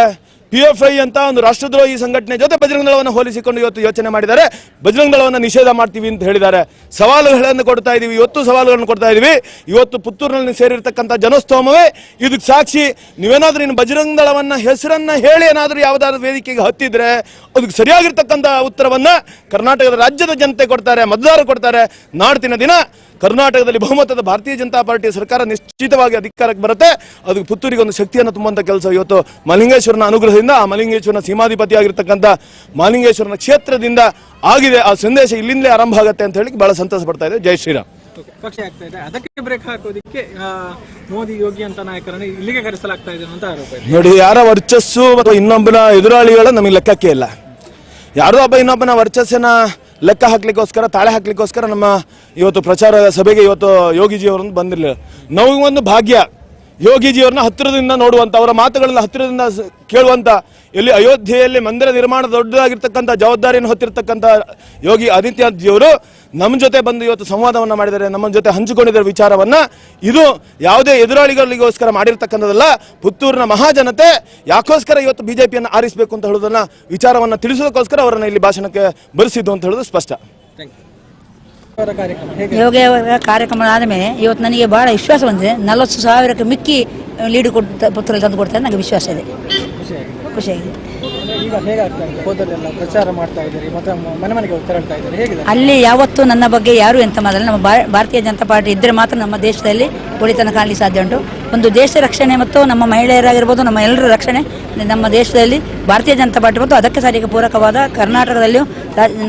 PFI ಅಂತ ಒಂದು ರಾಷ್ಟ್ರದ್ರೋಹಿ ಸಂಘಟನೆ ಜೊತೆ ಬಜರಂಗ ದಳವನ್ನು ಹೋಲಿಸಿಕೊಂಡು ಇವತ್ತು ಯೋಚನೆ ಮಾಡಿದ್ದಾರೆ. ಬಜರಂಗ ದಳವನ್ನು ನಿಷೇಧ ಮಾಡ್ತೀವಿ ಅಂತ ಹೇಳಿದ್ದಾರೆ. ಸವಾಲುಗಳನ್ನು ಕೊಡ್ತಾ ಇದೀವಿ, ಇವತ್ತು ಸವಾಲುಗಳನ್ನು ಕೊಡ್ತಾ ಇದೀವಿ. ಇವತ್ತು ಪುತ್ತೂರಿನಲ್ಲಿ ಸೇರಿರ್ತಕ್ಕಂಥ ಜನಸ್ತೋಮವೇ ಇದಕ್ಕೆ ಸಾಕ್ಷಿ. ನೀವೇನಾದ್ರೂ ಇನ್ನು ಬಜರಂಗ ದಳವನ್ನ ಹೆಸರನ್ನ ಹೇಳಿ ಏನಾದರೂ ಯಾವುದಾದ್ರೂ ವೇದಿಕೆಗೆ ಹತ್ತಿದ್ರೆ ಅದಕ್ಕೆ ಸರಿಯಾಗಿರ್ತಕ್ಕಂಥ ಉತ್ತರವನ್ನ ಕರ್ನಾಟಕದ ರಾಜ್ಯದ ಜನತೆ ಕೊಡ್ತಾರೆ, ಮತದಾರರು ಕೊಡ್ತಾರೆ. ನಾಡ್ತಿನ ದಿನ ಕರ್ನಾಟಕದಲ್ಲಿ ಬಹುಮತದ ಭಾರತೀಯ ಜನತಾ ಪಾರ್ಟಿಯ ಸರ್ಕಾರ ನಿಶ್ಚಿತವಾಗಿ ಅಧಿಕಾರಕ್ಕೆ ಬರುತ್ತೆ. ಅದಕ್ಕೆ ಪುತ್ತೂರಿಗೆ ಒಂದು ಶಕ್ತಿಯನ್ನು ತುಂಬುವಂಥ ಕೆಲಸ ಇವತ್ತು ಮಲಿಂಗೇಶ್ವರನ ಅನುಗ್ರಹದಿಂದ, ಆ ಮಲಿಂಗೇಶ್ವರನ ಸೀಮಾಧಿಪತಿಯಾಗಿರ್ತಕ್ಕಂಥ ಮಲಿಂಗೇಶ್ವರನ ಕ್ಷೇತ್ರದಿಂದ ಆಗಿದೆ. ಆ ಸಂದೇಶ ಇಲ್ಲಿಂದಲೇ ಆರಂಭ ಆಗುತ್ತೆ ಅಂತ ಹೇಳಿ ಬಹಳ ಸಂತೋಷ ಪಡ್ತಾ ಇದೆ. ಜೈ ಶ್ರೀರಾಮ್. ಪಕ್ಷ ಆಗ್ತಾ ಇದೆ. ಅದಕ್ಕೆ ಬ್ರೇಕ್ ಹಾಕೋದಿಕ್ಕೆ ಮೋದಿ ಯೋಗಿ ಅಂತ ನಾಯಕರನ್ನು ಇಲ್ಲಿಗೆ ಕರೆಸಲಾಗ್ತಾ ಇದೆ ಅಂತ ಆರೋಪ ಇದೆ. ನೋಡಿ, ಯಾರ ವರ್ಚಸ್ಸು ಅಥವಾ ಇನ್ನೊಬ್ಬನ ಎದುರಾಳಿಗಳ ನಮಗೆ ಲೆಕ್ಕಕ್ಕೆ ಇಲ್ಲ. ಯಾರೋ ಒಬ್ಬ ಇನ್ನೊಬ್ಬನ ವರ್ಚಸ್ಸನ್ನ ಲೆಕ್ಕ ಹಾಕ್ಲಿಕ್ಕೋಸ್ಕರ, ತಾಳೆ ಹಾಕ್ಲಿಕ್ಕೋಸ್ಕರ ನಮ್ಮ ಇವತ್ತು ಪ್ರಚಾರ ಸಭೆಗೆ ಇವತ್ತು ಯೋಗಿಜಿಯವರನ್ನು ಬಂದಿರಲಿಲ್ಲ. ನಮಗೊಂದು ಭಾಗ್ಯ, ಯೋಗಿಜಿಯವ್ರನ್ನ ಹತ್ತಿರದಿಂದ ನೋಡುವಂತ, ಅವರ ಮಾತುಗಳನ್ನ ಹತ್ತಿರದಿಂದ ಕೇಳುವಂತ, ಇಲ್ಲಿ ಅಯೋಧ್ಯೆಯಲ್ಲಿ ಮಂದಿರ ನಿರ್ಮಾಣ ದೊಡ್ಡದಾಗಿರ್ತಕ್ಕಂಥ ಜವಾಬ್ದಾರಿಯನ್ನು ಹೊತ್ತಿರ್ತಕ್ಕಂಥ ಯೋಗಿ ಆದಿತ್ಯನಾಥ್ಜಿಯವರು ನಮ್ಮ ಜೊತೆ ಬಂದು ಇವತ್ತು ಸಂವಾದವನ್ನ ಮಾಡಿದ್ದಾರೆ, ನಮ್ಮ ಜೊತೆ ಹಂಚಿಕೊಂಡಿದ್ದಾರೆ ವಿಚಾರವನ್ನ. ಇದು ಯಾವುದೇ ಎದುರಾಳಿಗಳಿಗೋಸ್ಕರ ಮಾಡಿರ್ತಕ್ಕಂಥದ್ದಲ್ಲ. ಪುತ್ತೂರಿನ ಮಹಾಜನತೆ ಯಾಕೋಸ್ಕರ ಇವತ್ತು ಬಿಜೆಪಿಯನ್ನು ಆರಿಸಬೇಕು ಅಂತ ಹೇಳೋದನ್ನ ವಿಚಾರವನ್ನ ತಿಳಿಸೋದಕ್ಕೋಸ್ಕರ ಅವರನ್ನ ಇಲ್ಲಿ ಭಾಷಣಕ್ಕೆ ಬರೆಸಿದ್ದು ಅಂತ ಹೇಳೋದು ಸ್ಪಷ್ಟ. ಯೋಗಿ ಅವರ ಕಾರ್ಯಕ್ರಮ ಆದ ಮೇಲೆ ಇವತ್ತು ನನಗೆ ಬಹಳ ವಿಶ್ವಾಸ ಬಂದಿದೆ. 40,000ಕ್ಕೆ ಮಿಕ್ಕಿ ಲೀಡು ಕೊಟ್ಟು ಪುತ್ತೂರಲ್ಲಿ ತಂದು ಕೊಡ್ತಾರೆ, ನನಗೆ ವಿಶ್ವಾಸ ಇದೆ, ಖುಷಿಯಾಗಿದೆ. ಈಗ ಹೇಗಾಗ್ತಾ ಇದೆ? ಹೋದಲ್ಲೆಲ್ಲ ಪ್ರಚಾರ ಮಾಡ್ತಾ ಇದ್ದಾರೆ, ಮತ್ತೆ ಮನೆ ಮನೆಗೆ ತೆರಳ್ತಾ ಇದ್ದಾರೆ, ಹೇಗಿದೆ? ಅಲ್ಲಿ ಯಾವತ್ತೂ ನನ್ನ ಬಗ್ಗೆ ಯಾರು ಎಂತ ಮಾಡಲ್ಲ. ನಮ್ಮ ಭಾರತೀಯ ಜನತಾ ಪಾರ್ಟಿ ಇದ್ದರೆ ಮಾತ್ರ ನಮ್ಮ ದೇಶದಲ್ಲಿ ಒಳಿತನ ಕಾಣಲಿಕ್ಕೆ ಸಾಧ್ಯ ಉಂಟು. ಒಂದು ದೇಶ ರಕ್ಷಣೆ ಮತ್ತು ನಮ್ಮ ಮಹಿಳೆಯರಾಗಿರ್ಬೋದು, ನಮ್ಮ ಎಲ್ಲರ ರಕ್ಷಣೆ ನಮ್ಮ ದೇಶದಲ್ಲಿ ಭಾರತೀಯ ಜನತಾ ಪಾರ್ಟಿ ಮತ್ತು ಅದಕ್ಕೆ ಸರಿಗೆ ಪೂರಕವಾದ ಕರ್ನಾಟಕದಲ್ಲಿಯೂ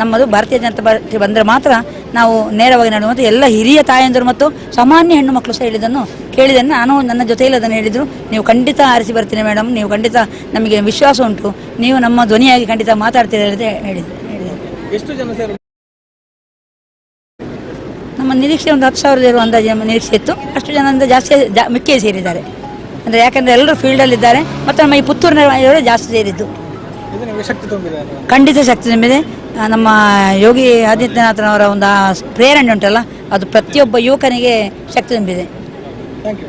ನಮ್ಮದು ಭಾರತೀಯ ಜನತಾ ಪಾರ್ಟಿ ಬಂದರೆ ಮಾತ್ರ ನಾವು ನೇರವಾಗಿ ನಡೆಯುವ. ಮತ್ತು ಎಲ್ಲ ಹಿರಿಯ ತಾಯಂದಿರು ಮತ್ತು ಸಾಮಾನ್ಯ ಹೆಣ್ಣು ಮಕ್ಕಳು ಸಹ ಕೇಳಿದ್ದನ್ನು ನಾನು ನನ್ನ ಜೊತೆಯಲ್ಲಿ ಅದನ್ನು ಹೇಳಿದರು. ನೀವು ಖಂಡಿತ ಆರಿಸಿ ಬರ್ತೀನಿ ಮೇಡಮ್, ನೀವು ಖಂಡಿತ ನಮಗೆ ವಿಶ್ವಾಸ ಉಂಟು, ನೀವು ನಮ್ಮ ಧ್ವನಿಯಾಗಿ ಖಂಡಿತ ಮಾತಾಡ್ತೀರಿ ಅಂತ ಹೇಳಿದೆ. ಎಷ್ಟು ಜನ ಸೇರಿ? ನಮ್ಮ ನಿರೀಕ್ಷೆ ಒಂದು 10,000 ಅಂದಾಜು ನಿರೀಕ್ಷೆ ಇತ್ತು. ಅಷ್ಟು ಜನ ಜಾಸ್ತಿ ಮಿಕ್ಕೇ ಸೇರಿದ್ದಾರೆ. ಅಂದರೆ ಯಾಕಂದರೆ ಎಲ್ಲರೂ ಫೀಲ್ಡಲ್ಲಿದ್ದಾರೆ ಮತ್ತು ನಮ್ಮ ಈ ಪುತ್ತೂರಿನವರು ಜಾಸ್ತಿ ಸೇರಿದ್ದು. ಖಂಡಿತ ಶಕ್ತಿ ತುಂಬಿದೆ. ನಮ್ಮ ಯೋಗಿ ಆದಿತ್ಯನಾಥನವರ ಒಂದು ಪ್ರೇರಣೆ ಉಂಟಲ್ಲ, ಅದು ಪ್ರತಿಯೊಬ್ಬ ಯುವಕನಿಗೆ ಶಕ್ತಿ ತುಂಬಿದೆ. Thank you.